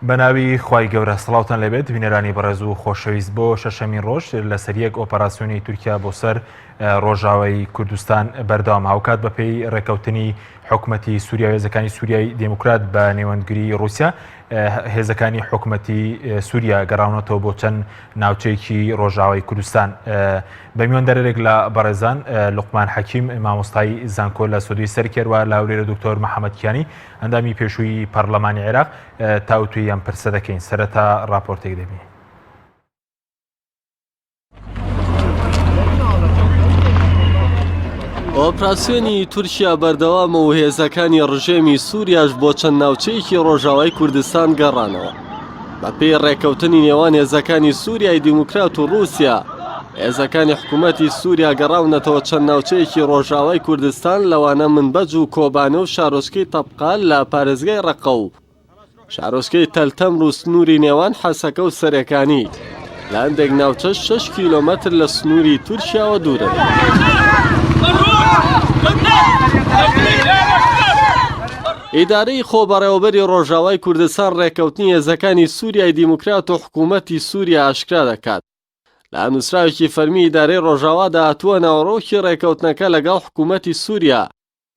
بەناوی خوای گەورە سڵاوتان لەبێت بینەرانی بەڕێز و خۆشەویست بۆ شەشەمین ڕۆژ لەسەر یەک ئۆپەراسیۆنی تورکیا بۆ سەر ڕۆژاوای کوردستان بەردەوام هاوکات بە پێی ڕێکەوتنی حکوومەتی سووریا و هێزەکانی سووریای دموکرات بە نێوەندگری رووسیا هێزەکانی حکوومەتی سووریا گەڕاونەتەوە بۆ چەند ناوچەیەکی ڕۆژاوای کوردستان. بە میوەندەرێک لە بەڕێزان لوقمان حەکیم مامۆستای زانکۆ لە سودوی سەرکێوە لە هەولێرە دکتۆر محەممەد کیانی ئەندامی پێشووی پەرلەمانی عێراق تاوتوی ئەم پرسە دەکەین سەرەتا راپۆرتێک دەبێ. ئۆپراسیۆنی تورکیا بەردەوامە و هێزەکانی ڕژێمی سووریاش بۆ چەند ناوچەیەکی ڕۆژاوای کوردستان گەڕانەوە. بە پێی ڕێکەوتنی نێوان هێزەکانی سووریای دیموکرات و رووسیا، هێزەکانی حکوومەتی سووریا گەڕاونەتەوە چەند ناوچەیەکی ڕۆژاوای کوردستان لەوانە منبەج و کۆبانە و شارۆچکەی تەبقال لە پارێزگای ڕەقە و شارۆچکەی تەلتەمر و سنووری نێوان حەسەکە و سەرەکانی لە هەندێک ناوچە 6 کیلۆمەتر لە سنووری تورکیاوە دوورن. ئیدارەی خۆبەڕێوەبەری ڕۆژاوای کوردستان ڕێکەوتنی هێزەکانی سووریای دیموکرات و حکوومەتی سووریا ئاشکرا دەکات. لە نووسراوێکی فەرمی ئیدارەی ڕۆژاوادا هاتووە ناوەڕۆکی ڕێکەوتنەکە لەگەڵ حکوومەتی سووریا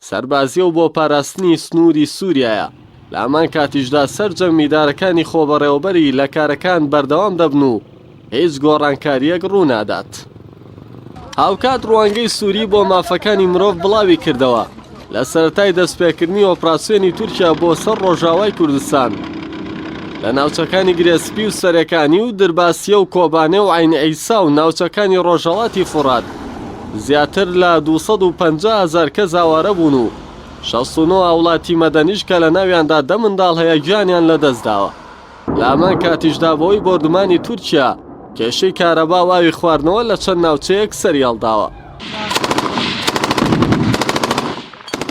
سەربازیە و بۆ پاراستنی سنووری سووریایە. لە هەمان کاتیشدا سەرجەم ئیدارەکانی خۆبەڕێوەبەری لە کارەکان بەردەوام دەبن و هیچ گۆڕانکاریەک ڕوونادات. هاوکات ڕوانگەی سووری بۆ مافەکانی مرۆڤ بڵاوی کردەوە لە سەرەتای دەستپێکردنی ئۆپراسیۆنی تورکیا بۆ سەر ڕۆژاوای کوردستان لە ناوچەکانی گرێسپی و سەرەکانی و درباسیە و کۆبانێ و عین ئەیسا و ناوچەکانی ڕۆژهەڵاتی فورات زیاتر لە 250,000 کەس هاوارە بوون و 69 وڵاتی مەدەنیش کە لە ناویاندا 10 منداڵ هەیە گیانیان لەدەستداوە. لە هەمان کاتیشدا بۆی بۆردمانی تورکیا کێشەی کارەبا و ئاوی خواردنەوە لە چەند ناوچەیەک سەریهەڵداوە.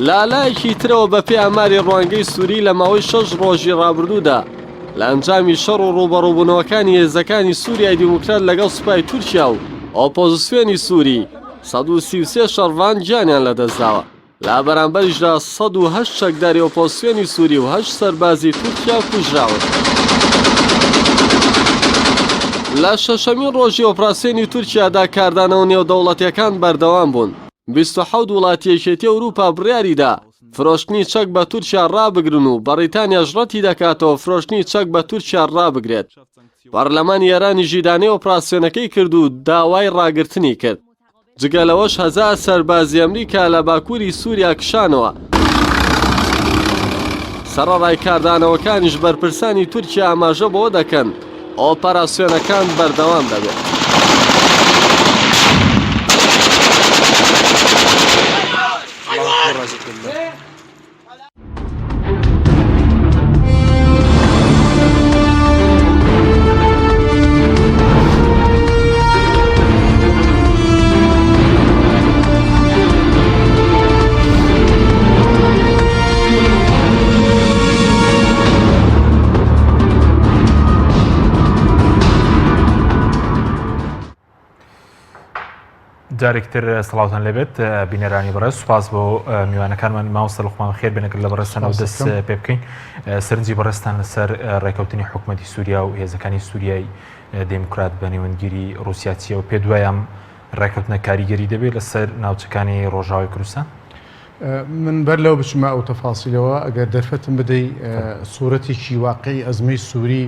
لالایەکی ترەوە بە پێی ئاماری ڕوانگەی سووری لە ماوەی 6 ڕۆژی ڕابردوودا لە ئەنجامی شەڕ و ڕوبەڕووبوونەوەکانی هێزەکانی سووریای دیموکرات لەگەڵ سوپای تورکیا و ئۆپۆزیسیۆنی سووری 133 شەڕڤان گیانیان لەدەستداوە. لە بەرامبەریشدا 108 چەکداری ئۆپۆزیسیۆنی سووری و 8 سەربازی تورکیا کوژراون. لە شەشەمین ڕۆژی ئۆپراسیۆنی تورکیادا کاردانەوە نێودەوڵەتیەکان بەردەوام بوون. 27 وڵاتی یەکێتی ئەوروپا بڕیاریدا فرۆشتنی چەک بە تورکیا ڕابگرن و بەڕیتانیا ژڕەتی دەکاتەوە فرۆشتنی چەک بە تورکیا ڕابگرێت. پەرلەمانی ئێرانی ژیدانەی ئۆپراسیۆنەکەی کرد و داوای ڕاگرتنی کرد. جگەلەوەش 1000 سەربازی ئەمریکا لە باکووری سووریا کشانەوە. سەرەڕای کاردانەوەکانیش بەرپرسانی تورکیا ئاماژە بەوە دەکەن ئۆپەراسیۆنەکان بەردەوام دەبێت. جارێکتر سڵاوتان لەبێت بینەرانی بەڕێز، سوپاس بۆ میوانەکانمان مامۆستا لوقمان خێر بێنەگەر لە بەڕێستانەوە دەست پێ بکەین. سەرنجی بەڕێستان لەسەر ڕێکەوتنی حکوومەتی سووریا و هێزەکانی سووریای دموکرات بە نێوەندگیری رووسیاچیە و پێ دوایام ڕێکەوتنە کاریگەری دەبێت لەسەر ناوچەکانی ڕۆژاوای کوردستان. من بەر لەو بچمە ئەو تەفاسیلەوە ئەگەر دەرفەتم بدەی سوورەتێکی واقعی ئەزمەی سووری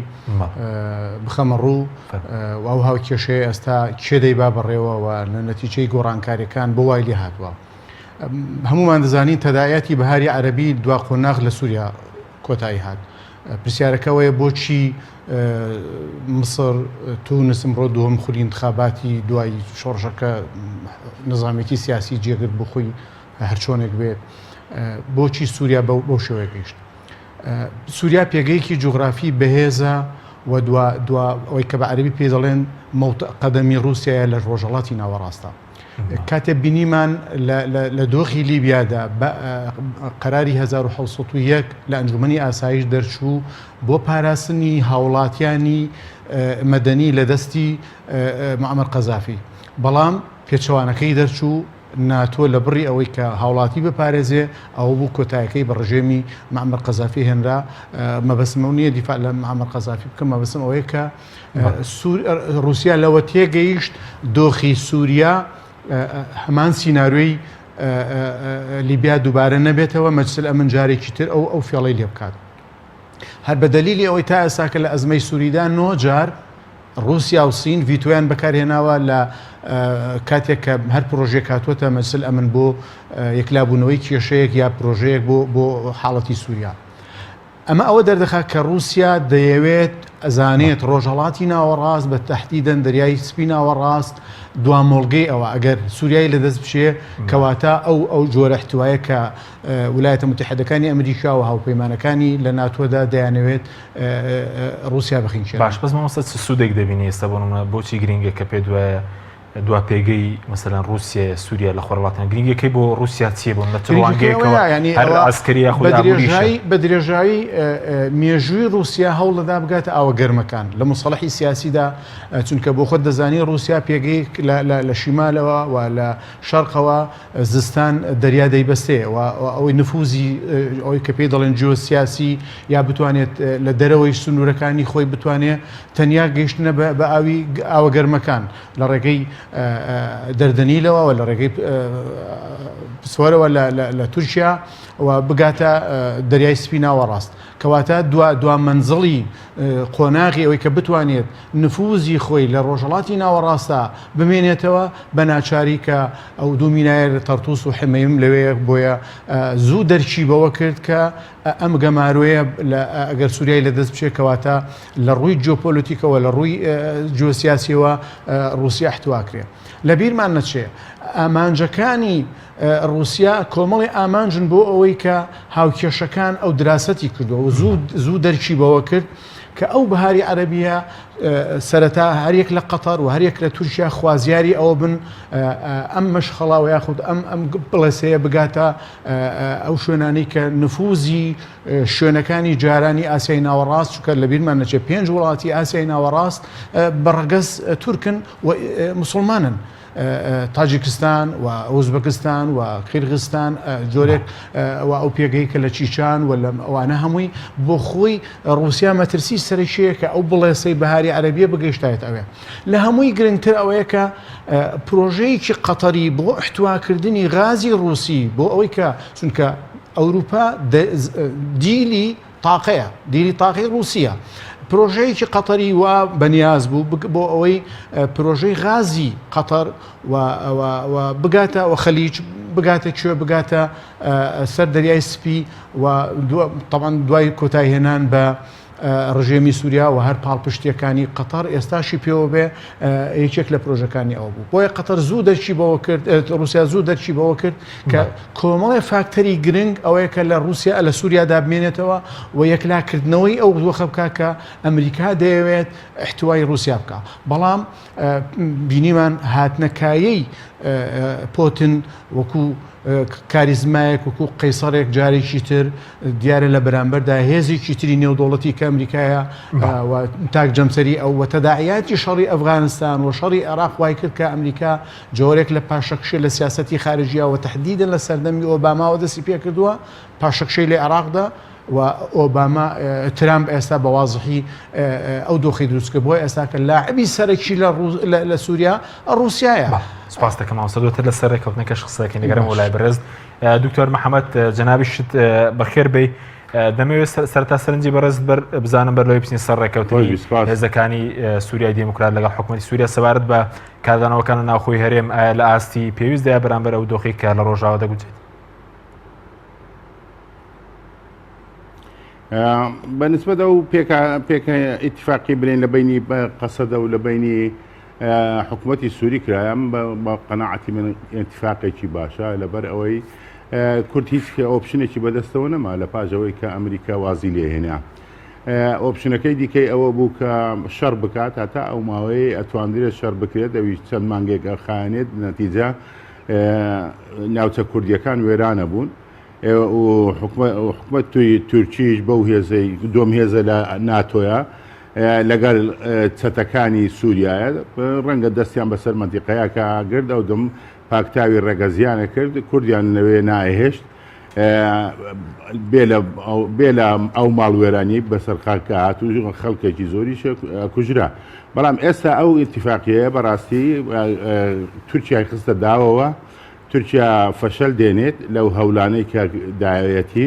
بخەمە ڕوو و ئەو هاوکێشەیە ئێستا کێدەی با بەڕێوەوە لە نەتیجەی گۆڕانکاریەکان بۆ وای لێ هاتووە. هەمومان دەزانین تەداعەتی بەهاری عەرەبی دوا قۆناغ لە سووریا کۆتایی هات. پرسیارەکەوەیە بۆچی مسر تونس ئەمڕۆ دووەم خولی انتخاباتی دوای شۆڕژەکە نظامێتی سیاسی جێگرت بۆ خۆی هەرچۆنێک بێت، بۆچی سووریا بەو شێوەیە گەیشت. سووریا پێگەیەکی جوغرافی بەهێزە و ئەوەی کە بە عەرەبی پێ دەڵێن قەدەمی رووسیایە لە ڕۆژهەڵاتی ناوەڕاستە. کاتێ بینیمان لە دۆخی لیبیادا قەراری 1970 لە ئەنجومەنی ئاسایش دەرچوو بۆ پاراستنی هاوڵاتیانی مەدەنی لە دەستی موعەمەر قەزافی، بەڵام پێچەوانەکەی دەرچوو ناتۆ لە بڕی ئەوەی کە هاوڵاتی بپارێزێ ئەو بوو کۆتایەکەی بە ڕژێمی معمەر قەزافی هێنرا مەبەستمە نییە دیفاع لە معمەر قەزافی بکەم مەبەستم ئەوەیە کە رووسیا لەوە تێگەیشت دۆخی سووریا هەمان سیناروی لیبیا دووبارە نەبێتەوە مەجلیس ئەمن جارێکی تر ئەو فێڵەی لێ بکات هەر بە دەلیلی ئەوەی تا ئێستا کە لە ئەزمەی سووریدا 9 جار رووسیا و سین ڤیتۆیان بەکارهێناوە لە کاتێک کە هەر پرۆژێک هاتووەتە مەجلیس ئەمن بۆ یەکلابوونەوەی کێشەیەک یا پرۆژەیەک بۆ حاڵەتی سووریا ئەمە ئەوە دەردەخات کە رووسیا دەیەوێت ئەزانێت ڕۆژهەڵاتی ناوەڕاست بە تەحدیدەن دەریای سپی ناوەڕاست دوامۆڵگەی ئەوە ئەگەر سووریای لەدەست بچێ کەواتە ئەو جۆرە احتیوایە کە ویلایەتە متحیدەکانی ئەمریکا و هاوپەیمانەکانی لە ناتۆدا دەیانەوێت رووسیا بخینچێت باش بەس مامۆستا چ سوودێک دەبینی ئێستا بۆ نمونە بۆچی گرنگە کە پێ دوایە دوا پێگەی مەسەلەن رووسیا سووریا لە خۆرهڵاتیان گرنگەکەی بۆ رووسیا چیە بۆ لە تڕوانگەیەکەوە هەر ئەسکەریە خۆی بە درێژایی مێژووی رووسیا هەوڵ دەدا بگاتە ئاوە گەرمەکان لە مصالحی سیاسیدا چونکە بۆ خۆت دەزانی رووسیا پێگەی لە شیمالەوە و لە شەرقەوە زستان دەریا دەیبەستێ و ئەوەی نفوزی ئەوەی کە پێی دەڵێن جیۆسیاسی یا بتوانێت لە دەرەوەی سنوورەکانی خۆی بتوانێت تەنیا گەیشتنە بە ئاوە گەرمەکان لە ڕێگەی دەردەنیلەوە و لە ڕێگەی پسوەرەوە لە تورکیا و بگاتە دەریای سپی ناوەڕاست کەواتە دوا منزڵی قۆناغی ئەوەی کە بتوانێت نفوزی خۆی لە ڕۆژهەڵاتی ناوەڕاستە بمێنێتەوە بە ناچاری کە ئەو دوو مینایە تەرتوس و حمەیم لەوەیە بۆیە زوو دەرچی بەوە کرد کە ئەم گەماروەیە ئەگەر سووریای لەدەست بچێت کەواتە لە ڕووی جیۆپۆلیتیکەوە لە ڕووی جیۆسیاسیەوە رووسیا احتواکرێ لە بیرمان نەچێ ئامانجەکانی رووسیا کۆمەڵی ئامانجن بۆ ئەوەی کە هاوکێشەکان ئەو دراسەتی کردووە و زوو دەرچی بەوە کرد کە ئەو بەهاری عەرەبیە سەرەتا هەریەک لە قەتەر و هەریەک لە تورکیا خوازیاری ئەوە بن ئەم مەشخەڵا و یاخود ئەم بڵێسەیە بگاتە ئەو شوێنانەی کە نفوزی شوێنەکانی جارانی ئاسیای ناوەڕاست چونکە لە بیرمان نەچێت 5 وڵاتی ئاسیای ناوەڕاست بەڕەگەز تورکن و مسلمانن تاجیکستان و ئوزبکستان و قیرغستان جۆرێک و ئەو پێگەی کە لە چیچان و لە ئەوانە هەمووی بۆ خۆی رووسیا مەترسی سەرکیەیە کە ئەو بڵێسەی بەهاری عەرەبیە بگەیشتایەت ئەوێ لە هەمووی گرنگتر ئەوەیە کە پرۆژەیەکی قەتەری بۆ احتواکردنی غازی رووسی بۆ ئەوەی کە چونکە ئەوروپا دیلی تاقەیە دیلی تاقی رووسیا پرۆژەیەکی قەتەری وا بەنیاز بوو بۆ ئەوەی پرۆژەی غازی قەتەر و بگاتە و خەلیج بگاتە کوێ بگاتە سەر دەریای سپی و طبعاً دوای کۆتایهێنان بە ڕژێمی سووریا و هەر پاڵپشتیەکانی قەتەر ئێستاشی پێوە بێ یەکێک لە پرۆژەکانی ئەوە بوو بۆیە قەتەر زوو دەرچی بەوە کرد رووسیا زوو دەرچی بەوە کرد کە کۆمەڵی فاکتەری گرنگ ئەوەیە کە لە رووسیا لە سووریادا بمێنێتەوە و یەکلاکردنەوەی ئەو دۆخە بکە کە ئەمریکا دەیەوێت احتوای رووسیا بکە بەڵام بینیمان هاتنەکایەی پۆتن وەکو کاریزمایەک وەکو قەیسەرێک جارێکی تر دیارە لە بەرامبەردا هێزێکی تری نێودوڵەتی کە ئەمریکایە تاک جەمسەری ئەو و تەداعیاتی شەڕی ئەفغانستان و شەڕی عێراق وای کرد کە ئەمریکا جۆرێک لە پاشەکشێ لە سیاسەتی خارجیە و تەحدیدن لە سەردەمی ئۆباماوە دەستی پێ کردووە پاشەکشەی لە عێراقدا و ئۆباما ترامپ ئێستا بە وازحی ئەو دۆخی دروستکە بۆی ئێستا کە لاعبی سەرەکی لە سووریا رووسایە. سپاس دەکەم مامۆستا لە سەر ڕێکەوتنەکە شخصەکەی نەگەرم وەلای بەڕێز دکتۆر محەممەد جەنابیشت بەخێر بێ دەمەوێت سەرتا سەرنجی بەڕێز بزانم بەرلەوەی بچین سەر ڕێکەوتنی هێزەکانی سووریای دیموکرات لەگەڵ حکوومەتی سووریا سەبارەت بە کاردانەوەکان ناوخۆی هەرێم لە ئاستی پێویستدایە بەرامبەر ئەو دۆخی کە لە ڕۆژاوە دەگوچێت. بەنسبەت ئەو پێکە ئیتفاقی برێن لە بینی قەسەدە و لە بینی حکوومەتی سووری کرایان بە قەناعەتی من ئیتفاقێکی باشە لەبەر ئەوەی کورد هیچ ئۆپشنێکی بەدەستەوە نەما لە پاژەوەی کە ئەمریکا وازی لێهێنا ئۆپشنەکەی دیکەی ئەوە بوو کە شەڕ بکات هەتا ئەو ماوەی ئەتوانرێت شەڕ بکرێت ئەوی چەند مانگێک خایەنێت نەتیجە ناوچە کوردیەکان وێرانە بوون و حکومەت توی تورکیش بەو هێزەی دۆم هێزە لە ناتۆیە لەگەڵ چەتەکانی سووریایە ڕەنگە دەستیان بەسەر مەنتیقەیە کە گرد ئەو دم پاکتاوی ڕێگەزیانە کرد کوردیان نەوێ نایهێشت بێ لە ئەو ماڵوێرانی بەسەر خاکە هاتوو خەڵکێکی زۆری کوژرا بەڵام ئێستا ئەو ئیتیفاقیەیە بەڕاستی تورکیای خستە داوەوە تورکیا فەشەل دێنێت لەو هەولانەی کە داوەتی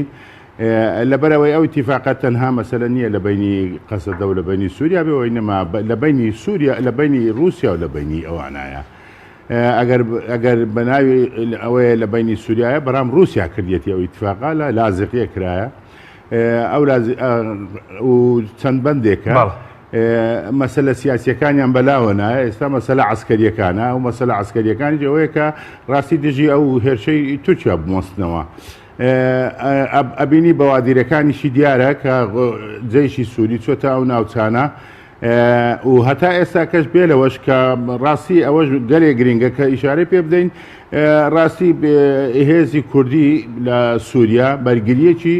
لەبەرەوەی ئەو ئیتیفاقات تەنها مەسەلە نییە لە بینی قەسەدە و لە بینی سووریا بێەوەی نەما لە بینی سووریا لە بینی رووسیا و لە بینی ئەوانایە ئەگەر بەناوی ئەوەیە لە بینی سووریایە بەرام رووسیا کردێتی ئەو ئیتفاقا لە لازقیە کرایە ئەو چەند بەندێکە مەسەلە سیاسیەکانیان بەلاوە نایە ئێستا مەسەلە عسکەریەکانە و مەسەلە عسکەریەکانی ئەوەیە کە ڕاستی دژی ئەو هێرشەی تورکیا بمۆستنەوە ئەبینی بەوادیرەکانیشی دیارە کە جێیشی سووری چۆتە ئەو ناوچانە و هەتا ئێستا کەش بێ لەوەش کە ڕاستی ئەوەش گەلێ گرنگە کە ئیشارەی پێ بدەین ڕاستی هێزی کوردی لە سووریا بەرگریەکی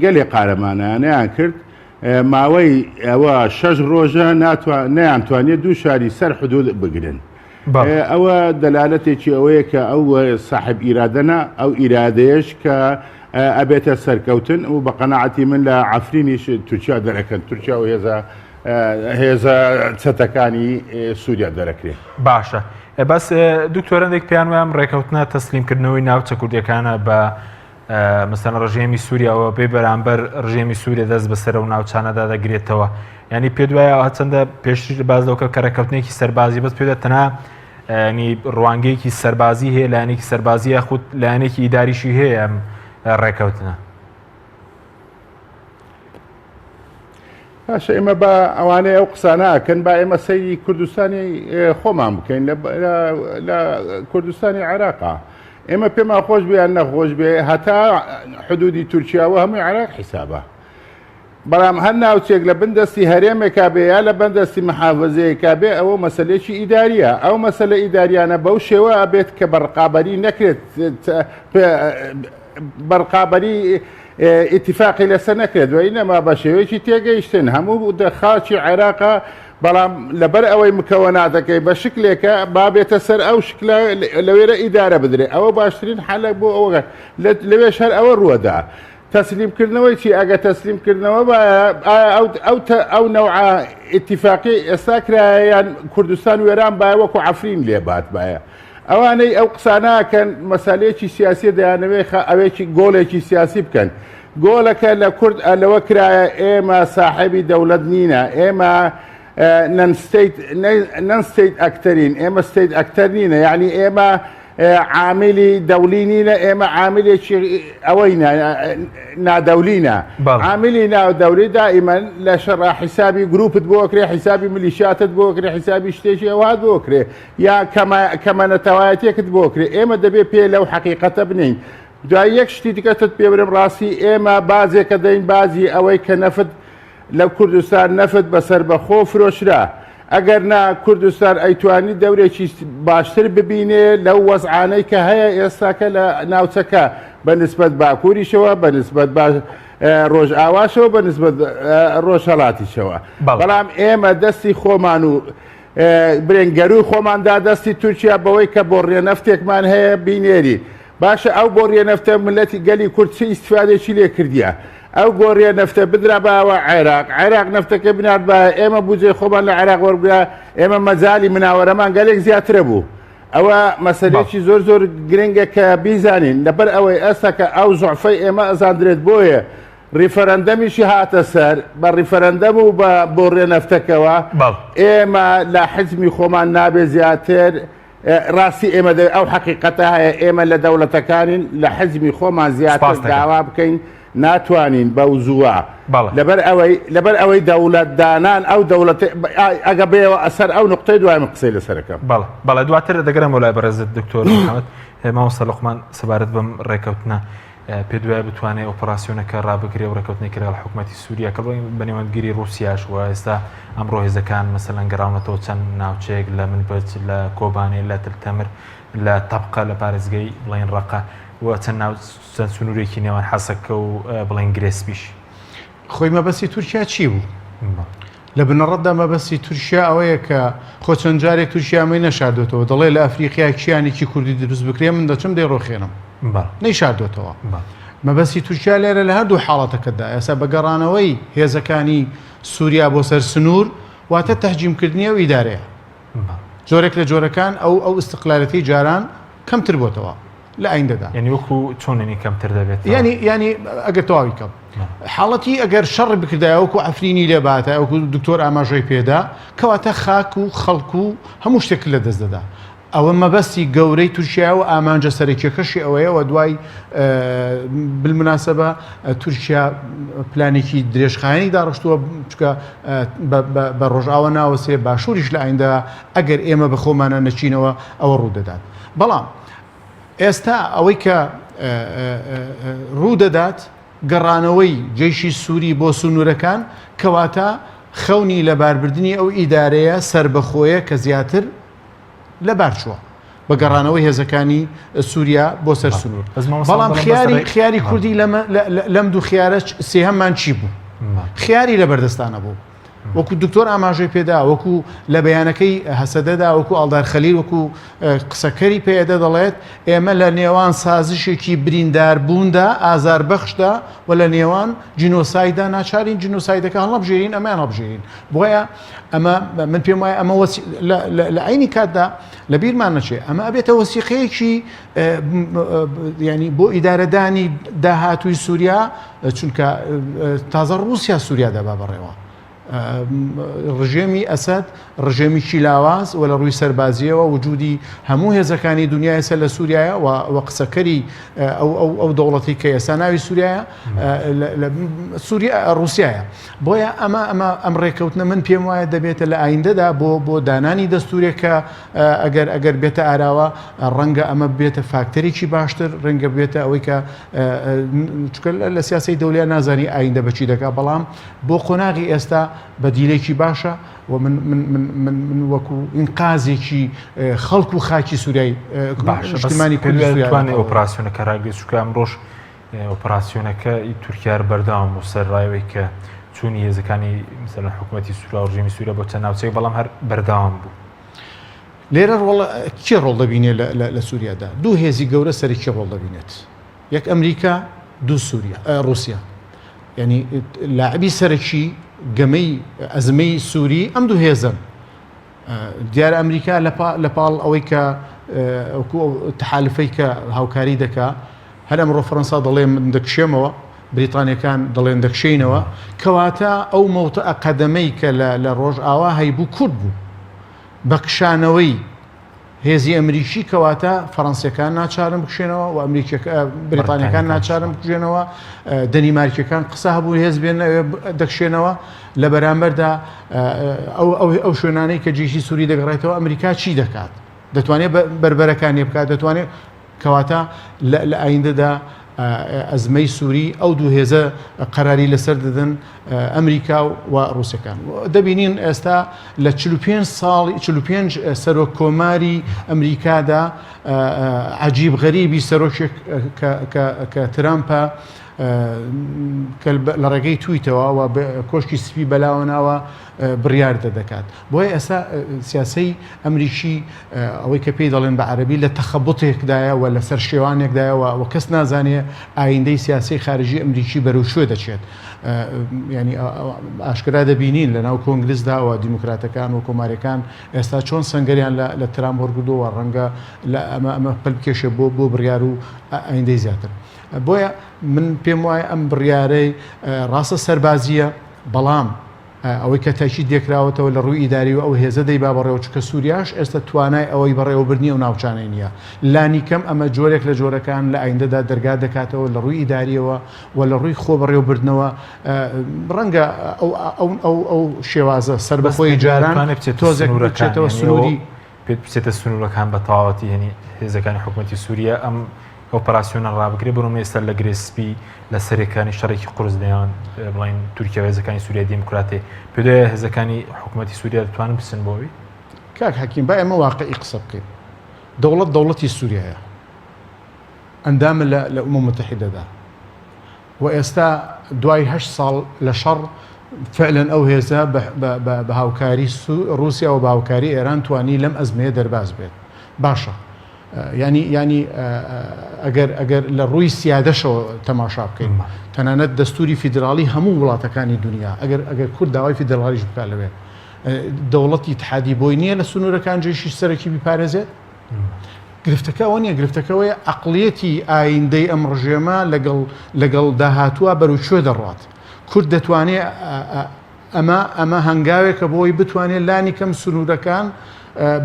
گەلێ قارەمانیان کرد ماوەی ئەوە 6 ڕۆژە نەیانتوانێت دوو شاری سەر حدود بگرن ئەوە دەلالەتێکی ئەوەیە کە ئەو ساحب ئیرادەنە ئەو ئیرادەیەش کە ئەبێتە سەرکەوتن و بە قەناعەتی من لە عەفرینیش تورکیا دەرەکەن تورکیا و هێزە چەتەکانی سووریا دەرەکرێت باشە بەس دوکتۆرەندێک پیان وام ڕێکەوتنە تەسلیمکردنەوەی ناوچە کوردیەکانە بە مەسەڵەن ڕژێمی سووریاوە بێ بەرامبەر ڕژێمی سووریا دەست بەسەر و ناوچانەدا دەگرێتەوە یعنی پێ دوایە هەچەندە پێشتر باز دەوکە کە ڕێکەوتنێکی سەربازی بەس پێدا تەنها ینی ڕوانگەیەکی سەربازی هەیە لایەنێکی سەربازی یاخود لایەنێکی ئیداریشی هەیە ئەم ڕێکەوتنە باشە ئێمە بە ئەوانەیە ئەو قسانەکەن با ئێمە سەیری کوردستانی خۆمان بکەین لە کوردستانی عێراقا ئێمە پێمان خۆش بیان نەخۆش بێ هەتا حدودی تورکیاوە هەمووی عێراق حیسابە بەڵام هەر ناوچێک لە بندستی هەرێمێکا بێ یا لە بەندستی محافزەیەکا بێ ئەوە مەسەلێکی ئیداریە ئەو مەسەلە ئیداریانە بەو شێوە ئەبێت کە بەڕقابەری نەکرێت بەڕقابەری ئیتیفاقی لەسەر نەکرێت و ئینەما بە شێوەیەکی تێگەیشتن هەموو خاچی عێراقا بەڵام لەبەر ئەوەی مکەوەناتەکەی بە شکلێکە بابێتە سەر ئەو شکلە لەوێرە ئیدارە بدرێ ئەوە باشترین حەلە بۆ ئەوە لەوێش هەر ئەوە ڕووەدا تەسلیمکردنەوەی چی ئەگە تەسلیمکردنەوە ئەو نەوعە ئیتیفاقی ئێستا کرایان کوردستان وێران باە وەکو عەفرین لێبات باە ئەوانەی ئەو قساناکەن مەسالەیەکی سیاسی دەیانەوێ ئەوێکی گۆڵێکی سیاسی بکەن گۆڵەکە لە کورد لەوە کرایە ئێمە ساحەبی دەوڵەت نینە ئێمە نەن ستەیت ئەکتەرین ئێمە ستەیت ئەکتەر نینە یعنی ئێمە عاملی دەولی نینە ئێمە عاملێکی ئەوەی نادەولینە عاملی ناودەولی دائیمەن لە شەڕا حیسابی گروپت بۆکرێ حیسابی ملیشیاتت بۆکرێ حیسابی شتێکی ئەوات بۆکرێ یا کەمەنەتەوایەتێکت بۆکرێ ئێمە دەبێ پێ لەو حەقیقەتە بنین دوای یەک شتی دیکەتت پێ برم ڕاستی ئێمە بازێکە دەین بازی ئەوەی کە نەفت لە کوردستان نەفت بەسەر بەخۆ فرۆشرا ئەگەر نا کوردستان ئەیتوانی دەورێکی باشتر ببینێ لەو وەزعانەی کە هەیە ئێستاکە لە ناوچەکە بە نسبەت باکووریشەوە بە نسبەت ڕۆژ ئاواشەوە بە نسبەت ڕۆژهەڵاتیشەوە بەڵام ئێمە دەستی خۆمان و برێنگەروی خۆماندا دەستی تورکیا بەوەی کە بۆ ڕێنەفتێکمان هەیە بینێری باشە ئەو بۆ ڕێنەفتە ملەتی گەلی کورد چه ئیسفادێکی لێ کردیە ئەو گۆڕیە نەفتە بدرا باوە عێراق نەفتەکە بنات بە ئێمە بجێ خۆمان لە عێراق وەرگرا ئێمە مەجای مناوەرەمان گەلێک زیاترە بوو ئەوە مەسەلێکی زۆر گرنگە کە بیزانین لەبەر ئەوەی ئەسەکە ئەو زوعفەی ئێمە ئەزاندرێت بۆیە ریفەرەندەمیشی هاتە سەر بە ریفەرەندەم و بۆ ڕێنەفتەکەەوە ئێمە لە حزمی خۆمان نابێ زیاتر ڕاستی ئێمە ئەو حەقیقەتە هەیە ئێمە لە دەوڵەتەکانین لە حزمی خۆمان زیاتر داوا بکەین ناتوانین بەو زووە لەبەر ئەوەی دەوڵەتدانان ئەو دەوڵەت ئەگە بێەوە ئەسەر ئەو نقطەی دوای من قسەی لەسەرەکەم بەڵێ دواتر دەگەرم وەلای بەڕێزت دکتۆر محەممەد مامۆستا لوقمان سەبارەت بەم ڕێکەوتنە پێ دوای بتوانێت ئۆپەراسیۆنەکە ڕابگرێ و ڕێکەوتنی کرا لە حکوومەتی سووریا کە بەنێوەندگیری رووسیاش وە ئێستا ئەمڕۆ هێزەکان مەسەلەن گەڕاونەتەوە چەند ناوچەیەک لە منبەج لە کۆبانێ لە تلتەمر لە تەبقە لە پارێزگەی بڵێن ڕەقە و چەند سنوورێکی نێوان حەسەکە و بڵێن گرێسپیش خۆی مەبەستی تورکیا چی بوو؟ لە بنەڕەتدا مەبەستی تورکیا ئەوەیە کە خۆ چەند جارێک تورکیامەی نەشاردوێتەوە دەڵێ لە ئەفریقیا کیانێکی کوردی دروست بکرێ من دەچم دەیڕۆخێنم نەیشاردوێتەوە مەبەستی تورکیا لێرە لە هەردوو حاڵەتەکەتدا ئێستا بەگەڕانەوەی هێزەکانی سووریا بۆ سەر سنوور واتە تەحجیمکردنی و ئیدارەیە جۆرێک لە جۆرەکان ئەو استقلالەتی جاران کەمتر بۆتەوە لە ئایندەدا ینی وەکو چۆننی کەمتر دەبێت ینی ئەگەر تەواوی کەم حاڵەتی ئەگەر شەڕ بکردایە وەکو ئەفرینی لێباتە وەکو دکتۆر ئاماژەی پێدا کەواتە خاک و خەڵک و هەموو شتێک لە دەست دەدا ئەوە مەبەستی گەورەی تورکیا و ئامانجە سەرەکیەکەشی ئەوەیەوە دوای بالمناسبە تورکیا پلانێکی درێژخایەنی داڕشتووە چکە بە ڕۆژئاوە ناوەسێ باشووریش لە ئایندە ئەگەر ئێمە بە خۆمانە نەچینەوە ئەوە ڕوودەدات بەڵام ئێستا ئەوەی کە ڕوودەدات گەڕانەوەی جێشی سووری بۆ سنوورەکان کەواتە خەونی لە باربردنی ئەو ئیدارەیە سربەخۆیە کە زیاتر لە بارچووە بە گەڕانەوەی هێزەکانی سووریا بۆ سەر سنوور بەڵام خیاری کوردی لەم دوو خیارە سێهەممان چی بوو خیاری لە بەردەستانە بوو وەکو دکتۆر ئاماژەی پێدا وەکو لە بەیانەکەی هەسەدەدا وەکو ئەڵدار خەلیل وەکو قسەکەری پێدا دەڵێت ئێمە لە نێوان سازشێکی بریندار بووندا ئازار بەخشدا و لە نێوان جینۆسایدا ناچارین جینۆسایدەکە هەڵبژێرین ئەمان هەڵبژێرین بۆیە ئەمە من پێم وایە ئەمە لە عینی کاتدا لە بیرمان نەچێ ئەمە ئەبێتە وەسیقەیەکی ینی بۆ ئیدارەدانی داهاتووی سووریا چونکە تازە رووسیا سووریا دەبا بەڕێوە ڕژێمی ئەسەد ڕژێمیکی لاواز و لە ڕووی سەربازیەوە وجودی هەموو هێزەکانی دنیای سەر لە سووریایە و قسەکەری ئەو دەوڵەتی کە ئێستا ناوی سووریایە رووسایە بۆیە ئەم ڕێکەوتنە من پێم وایە دەبێتە لە ئایندەدا بۆ دانانی دەستورێکە ئەگەر بێتە ئاراوە ڕەنگە ئەمە بێتە فاکتەرێکی باشتر ڕەنگە بێتە ئەوەی کە لە سیاسی دەولیە نازانی ئایندە بەچی دەکات بەڵام بۆ قۆناغی ئێستا بەدیلێکی باشە و من وەکو ئینقازێکی خەڵک و خاکی سووریای شتمانی کوردستانی ئۆپراسیۆنەکە ڕاگەیشت چونکە ئەمڕۆژ ئۆپراسیۆنەکە ئیتورکیا بەردەوام و سەرڕایەوەی کە چوونی هێزەکانی مثلەن حکوومەتی سووریا و ڕژێمی سووریا بۆ چەند ناوچەی بەڵام هەر بەردەوام بوو لێرە کێ ڕۆڵ دەبینێت لە سووریادا دوو هێزی گەورە سەرکی ڕۆڵ دەبینێت یەک ئەمریکا دوو سووریا رووسیا یعنی لاعبی سەرەکی گەمەی ئەزمەی سووری ئەم دوو هێزن دیارە ئەمریکا لە پاڵ ئەوەی کە تحالفەی کە هاوکاری دەکا هەر ئەمڕۆ فەڕەنسا دەڵێن دەکشێمەوە بریتانیەکان دەڵێن دەکشینەوە کەواتە ئەو مەوتە قەدەمەی کە لە ڕۆژئاوا هەیبوو کورد بوو بە کشانەوەی هێزی ئەمریکی کەواتە فەڕەنسیەکان ناچارن بکشێنەوە و بریتانیەکان ناچارن بکشێنەوە دەنیمارکیەکان قسە هەبوو هێز بێن دەکشێنەوە لە بەرامبەردا ئەو شوێنانەی کە جێشی سووری دەگەڕێتەوە ئەمریکا چی دەکات دەتوانێت بربەرەکانی بکات دەتوانێت کەواتە لە ئایندەدا ئەزمەی سووری ئەو دوو هێزە قەراری لەسەر دەدەن ئەمریکا و رووسەکان دەبینین ئێستا لە 45 سەرۆک کۆماری ئەمریکادا عەجیب غەریبی سەرۆکێک کە ترامپە لە ڕێگەی تویتەوە و کۆشکی سپی بەلاوەناوە بڕیار دەکات بۆیە ئێستا سیاسەی ئەمریکی ئەوەی کە پێی دەڵێن بە عەرەبی لە تەخەبوتێکدایە و لە سەر شێوانێکدایەوە و کەس نازانێ ئایندەی سیاسی خارجی ئەمریکی بەرەوشوێ دەچێت ینی ئاشکرا دەبینین لە ناو کۆنگرسدا و دیموکراتەکان و کۆماریەکان ئێستا چۆن سەنگەریان لە ترامپ وەرگردووە ڕەنگە ئەمە پەلبکێشە بۆ بڕیار و ئایندەی زیاتر بۆیە من پێم وایە ئەم بڕیارەی ڕاستە سەربازیە بەڵام ئەوەی کە تاکی دێکراوەتەوە لە ڕووی ئیداری و ئەو هێزە دەی با بەڕێوە چکە سووریاش ئێستا توانای ئەوەی بەڕێوەبردنی و ناوچانەی نییە لانی کەم ئەمە جۆرێک لە جۆرەکان لە ئایندەدا دەرگا دەکاتەوە لە ڕووی ئیداریەوە و لە ڕووی خۆ بەڕێوەبردنەوە ڕەنگە ئەو شێوازە سەربەخۆی جاران تۆزێک بچێتەوە سنووری پێت بچێتە سنوورەکان بە تەواوەتی هەنی هێزەکانی حکوومەتی سووریا ئەم ئۆپەراسیۆنە ڕابگرێ بڕۆم ئێستا لە گرێسپی لە سەرەکانی شەڕێکی قورس دەیان بڵین تورکیا هێزەکانی سووریا دیموکراتی پێدایە هێزەکانی حکوومەتی سووریا دەتوانن بچن بۆەوەی کاک حەکیم با ئێمە واقعی قسە بکەین دەوڵەتی سووریایە ئەندامە لە ئومەم متحیدەدا و ئێستا دوای 8 ساڵ لە شەڕ فعلا ئەو هێزە بە هاوکاری رووسیا و بە هاوکاری ئێران توانی لەم ئەزمەیە دەرباز بێت باشە ینی ئەگەر لە ڕووی سیادەشەوە تەماشا بکەین تەنانەت دەستوری فیدرالی هەموو وڵاتەکانی دنیا ئەگەر کورد داوای فیدرالیش بکات لەوێ دەوڵەتی اتحادی بۆی نییە لە سنوورەکان جێشی سەرەکی بپارێزێت گرفتەکە ئەوە نیە گرفتەکەەوەی عەقڵیەتی ئایندەی ئەم ڕژێمە لەگەڵ داهاتووە بەروچۆ دەڕات کورد دەتوانێت ئەمە هەنگاوێکە بۆی بتوانێت لانی کەم سنوورەکان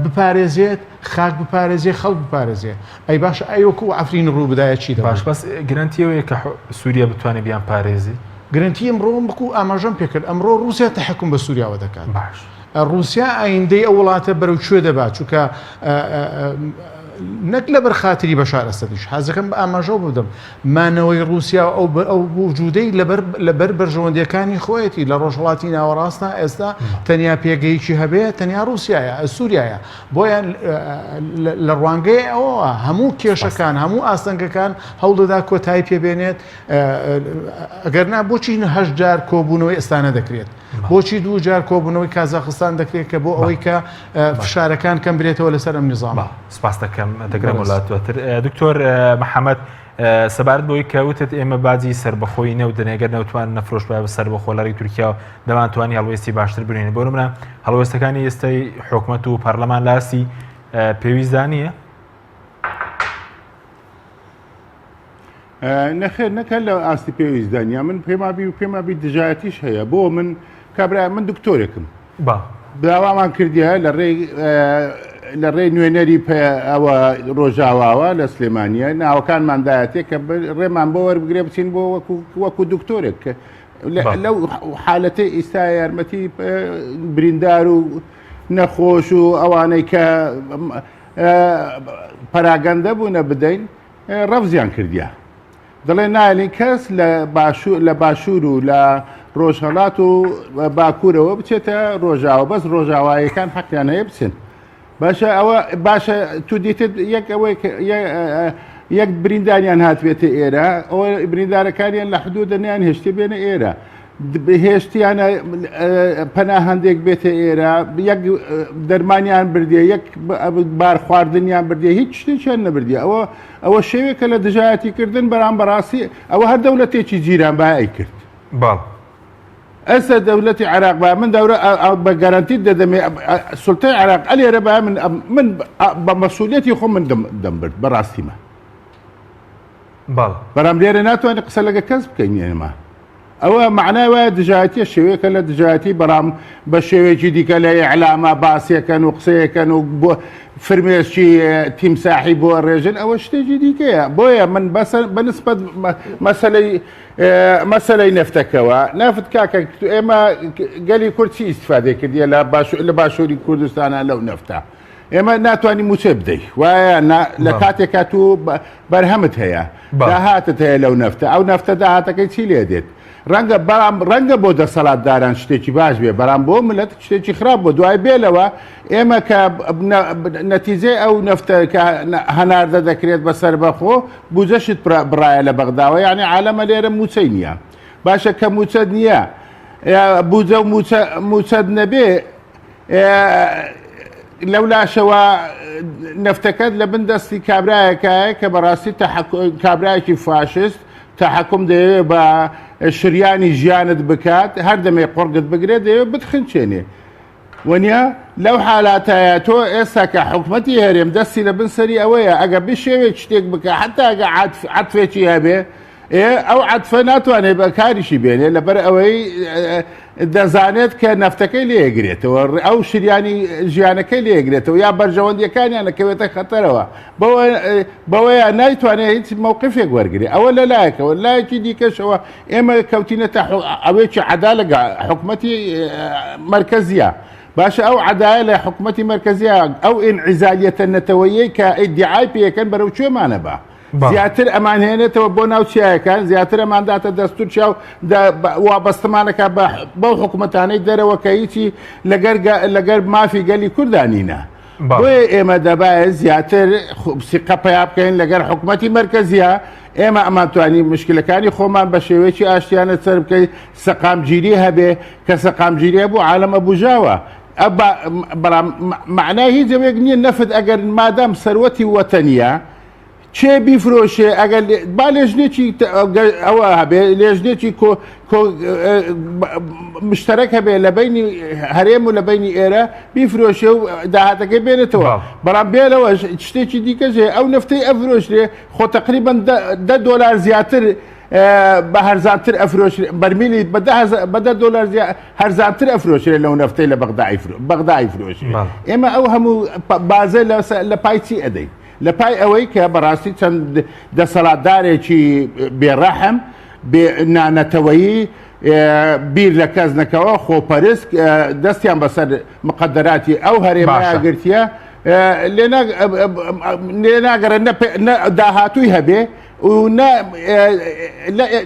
بپارێزێت خاک بپارێزێ خەڵک بپارێزێ ئەی باشە ئەیوەکو عەفرین ڕوو بدایە چی باش بەس گرنتیەوەیە کە سووریا بتوانێت بیان پارێزی گرنتی ئەمڕۆ بکو ئاماژەم پێکرد ئەمڕۆ رووسیا تەحکوم بە سووریاوە دەکات باش رووسیا ئایندەی ئەو وڵاتە بەرەو کوێ دەبات چونکە نەک لەبەر خاتری بەشار ئەسەدیش حەزەکەم بە ئاماژەوە بدەم مانەوەی رووسیا ئەو وجودەی لەبەر بەرژەوەندیەکانی خۆیەتی لە ڕۆژهەڵاتی ناوەڕاستە ئێستا تەنیا پێگەیەکی هەبێت تەنیا رووسایە سووریایە بۆیان لە ڕوانگەی ئەوە هەموو کێشەکان هەموو ئاستەنگەکان هەوڵدەدا کۆتایی پێبێنێت ئەگەرنا بۆچی هەشت جار کۆبوونەوەی ئێستانە دەکرێت بۆچی دوو جار کۆبوونەوەی کازاخستان دەکرێت کە بۆ ئەوەی کە فشارەکان کەم برێتەوە لەسەر ئەم نظامە سپاس دەکەم دەگرم وڵاتوەتر دکتۆر محەممەد سەبارەت بۆی کەوتت ئێمە باجی سربەخۆی نەو دەنێگەر نەوتوان نەفرۆش بە سەربەخۆلەری تورکیا و دەمانتوانی هەڵوێستی باشتر بنێن بۆ منە هەڵوێستەکانی ئێستای حکوومەت و پەرلەمان لاسی پێویستدانە نەخێر نەکە لە ئاستی پێویستدانیا من پێمابی دژایەتیش هەیە بۆ من کابرا من دکتۆرێکم داوامان کردیە لە ڕێی نوێنەری ئەوە ڕۆژاواوە لە سلێمانیە ناوەکانماندایەتێک کە ڕێمان بۆ وەربگرێ بچین بۆ وەکو دکتۆرێک کە لەو حالەتەی ئیستا یارمەتی بریندار و نەخۆش و ئەوانەی کە پەراگەندە بوونە بدەین ڕەفزیان کردیە دەڵێ نایلین کەس لە باشوور و لە ڕۆژهەڵات و باکوورەوە بچێتە ڕۆژاوە بەس ڕۆژاوایەکان حەقیان هەیە بچن باشە ئەوە باشە تو دیتت یەک برینداریان هاتوێتە ئێرە ئەوە بریندارەکانیان لە حدود دەنیان هێشتێ بێنە ئێرە هێشتیانە پەنا هەندێک بێتە ئێرە یەک دەرمانیان بردیە یەک بار خواردنیان بردیە هیچ شتێکیان نەبردیە ئەوە شێوێکە لە دژایەتیکردن بەرامبەڕاستی ئەوە هەر دەوڵەتێکی جیران بای کرد باڵ ئەستا دەوڵەتی عێراق با من دەورە بە گەرانتی دەدەمێ سولتەی عێراق ئەلێرە با من بە مەسئولیەتی خۆ من دەمبرد بەڕاستیمە باڵ بەرام لێرە ناتوانێت قسە لەگە کەس بکەین ئێمە ئەوە معنای وایە دژایەتیە شێوەیەکە لە دژایەتی بەڕام بە شێوەیەکی دیکە لە ئیعلامە باسیەکەن و قسەیەکەن و بۆ فرمێشی تیمساحی بۆ ڕێژن ئەوە شتێکی دیکەیە بۆیە من بەنسبەت مەسەلەی نەفتەکەەوە نافت کاکە ئێمە گەلی کورچی ئیسفادەی کردیە لە باشووری کوردستانە لەو نەفتە ئێمە ناتوانانی موچێ بدەیت وایە لە کاتێکات و بەرهەمت هەیە داهاتت هەیە لەو نەفتە ئەو نەفتە داهاتەکەی چی لێ دێت ڕەنگە بۆ دەسەڵاتداران شتێکی باش بێ بەرام بۆ ملەت شتێکی خراپ بۆ دوای بێلەوە ئێمە کە نەتیجەی ئەو نەفتە کە هەناردە دەکرێت بەسەر بەخۆ بوجەشت بڕایە لە بەغداوە یعنی عالەمە لێرە موچەی نییە باشە کە موچەت نییە بوجە و موچەت نەبێ لەولاشەوە نەفتەکەت لە بن دەستی کابرایەکایە کە بەڕاستی کابرایەکی فاشست تحکم دەیەوێت بە شریانی ژیانت بکات هەر دەمێ قڕگت بگرێت دەیەوێت بتخنچێنێ وەنیا لەو حالاتایە تۆ ئێستا کە حکومەتی هەرێم دەستی لە بن سەری ئەوەیە ئەگە بشێوێت شتێک بکە حتا ئەگە عەتفێکی هەبێ ئەو عەتفە ناتوانێت بە کاریشی بێنێ لەبەر ئەوەی دەزانێت کە نەفتەکەی لێگرێتەوە ئەو شریانی ژیانەکەی لێگرێتەوە یا بەرژەوەندیەکانیان لەکەوێتە خەتەرەوە بەوەیە نایتوانێت هیچ مووقفێک وەرگێ ئەوە لە لایەکەوە لایەکی دیکەشەوە ئێمە کەوتینەتە ئەوەیەکی عەدا لە حکومەتی مرکزیە باشە ئەو عەدایە لە حکومەتی مرکزیە ئەو ئینعیزالیەتە نەتەوەیەی کە ئیدعای پێیەکەن بەرەو کوێمانە بە زیاتر ئەمان هێنێتەوە بۆ ناوچیایەکان زیاتر ئەمانداتە دەستور چاو وابەستەمانەکە بەو حکوومەتانەی دەرەوە کە هیچی لەگەر مافی گەلی کوردانینە بۆیە ئێمە دەبایە زیاتر سیقە پیا بکەین لەگەر حکوومەتی مرکزیە ئێمە ئەمانتوانی مشکلەکانی خۆمان بە شێوەیەکی ئاشتیانە سەر بکەین سەقامگیری هەبێ کە سەقامگیریە بۆ عالەمە بوژاوە بەڵام معنای هیچ جەوێک نییە نەفت ئەگەر مادام سەروەتی وەتەنیە چێ بیفرۆشێ ئەگەر با لێژنێکی ئەوە هەبێ لێژنێکی مشتەرەک هەبێ لە بینی هەرێم و لە بینی ئێرە بیفرۆشێ و داهاتەکەی بێنێتەوە بەڵام بێلەوە شتێکی دیکەژێ ئەو نفتەی ئەفرۆشرێ خۆ تقریبا $10 زیاتر بە هەرزانتر ئەفرۆشرێ بەرمیلی بە $10 هەرزانتر ئەفرۆشرێ لەو نفتەی لە بەغدای فرۆشێ ئێمە ئەو هەموو بازە لە پایچی ئەدەین لە پای ئەوەی کە بەڕاستی چەند دەسەڵاتدارێکی بێڕەحم نانەتەوەیی بیر لە کەس نەکەوە خۆپەرست دەستیان بەسەر مقدراتی ئەو هەرێمەیە گرتیە لێ ناگەرە داهاتووی هەبێ و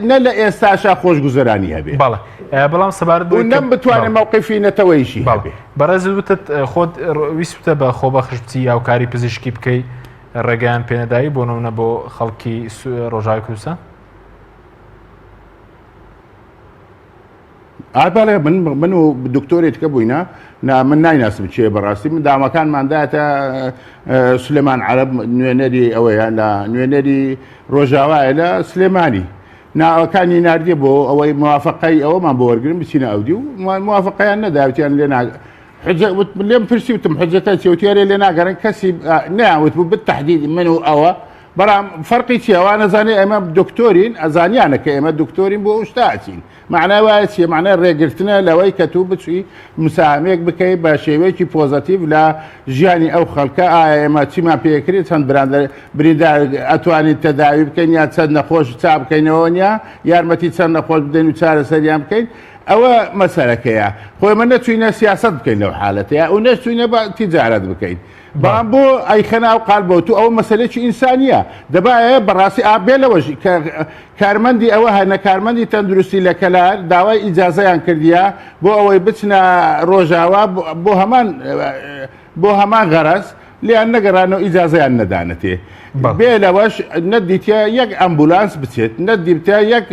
نە لە ئێستاشا خۆشگوزەرانی هەبێ بەڵام سەبارەت بوو نەم بتوانێت مووقفی نەتەوەیشی هەبێ بەڕێز وتت خۆت ویستە بە خۆبەخش بچی یاوکاری پزیشکی بکەی ڕێگەیان پێنەدایی بۆ نمونە بۆ خەڵکی ڕۆژاوی کوردستان؟ ئاباڵێ من و دکتۆرێکە بووینە من نایناسم چێ بەڕاستی من دامەکانماندایەتە سلێمان عەرەب نوێنەری ئەوەیە لە نوێنەری ڕۆژاوایە لە سلێمانی ناوەکانی ناردیە بۆ ئەوەی موافقەی ئەوەمان بۆ وەرگرن بچینە ئەودی و موافقەیان نەداوتیان لێ لێم پرسی وتم حجەتە چێوتیارێ لێ ناگەڕن کەسی نەیانوت بوو بتەحدید من و ئەوە بەڵام فەرقی چیە ئەوان نەزانێ ئێمە دکتۆرین ئەزانیانە کە ئێمە دکتۆرین بۆ شتاچین معنای وایە چیە معنای ڕێگرتنە لەوەی کە تو بچی مساهمەیەک بکەیت بە شێوەیەکی پۆزەتیڤ لە ژیانی ئەو خەڵکە ئایا ئێمە چیمان پێکرێت چەند بریندار ئەتوانین تەداوی بکەین یا چەند نەخۆش چا بکەینەوە نیە یارمەتی چەند نەخۆش بدەین و چارەسەریان بکەین ئەوە مەسەرەکەیە خۆی من نەچوینە سیاست بکەین لەو حالەتەیە و نەچوینە بە تیجارەت بکەین بەڵام بۆ ئەیخەنا و قال بۆ تو ئەوە مەسەلێکی ئینسانیە دەبایە بەڕاستی ئابێلەوەژی کە کارمەندی ئەوە هەنە کارمەندی تەندروستی لە کەلار داوای ئیجازەیان کردیە بۆ ئەوەی بچنە ڕۆژاوا بۆ هەمان غەرەز لیان نەگەڕانەوە ئیجازەیان نەدانێتێ بێ لەوەش نەدیتە یەک ئەمبولانس بچێت نەدیتە یەک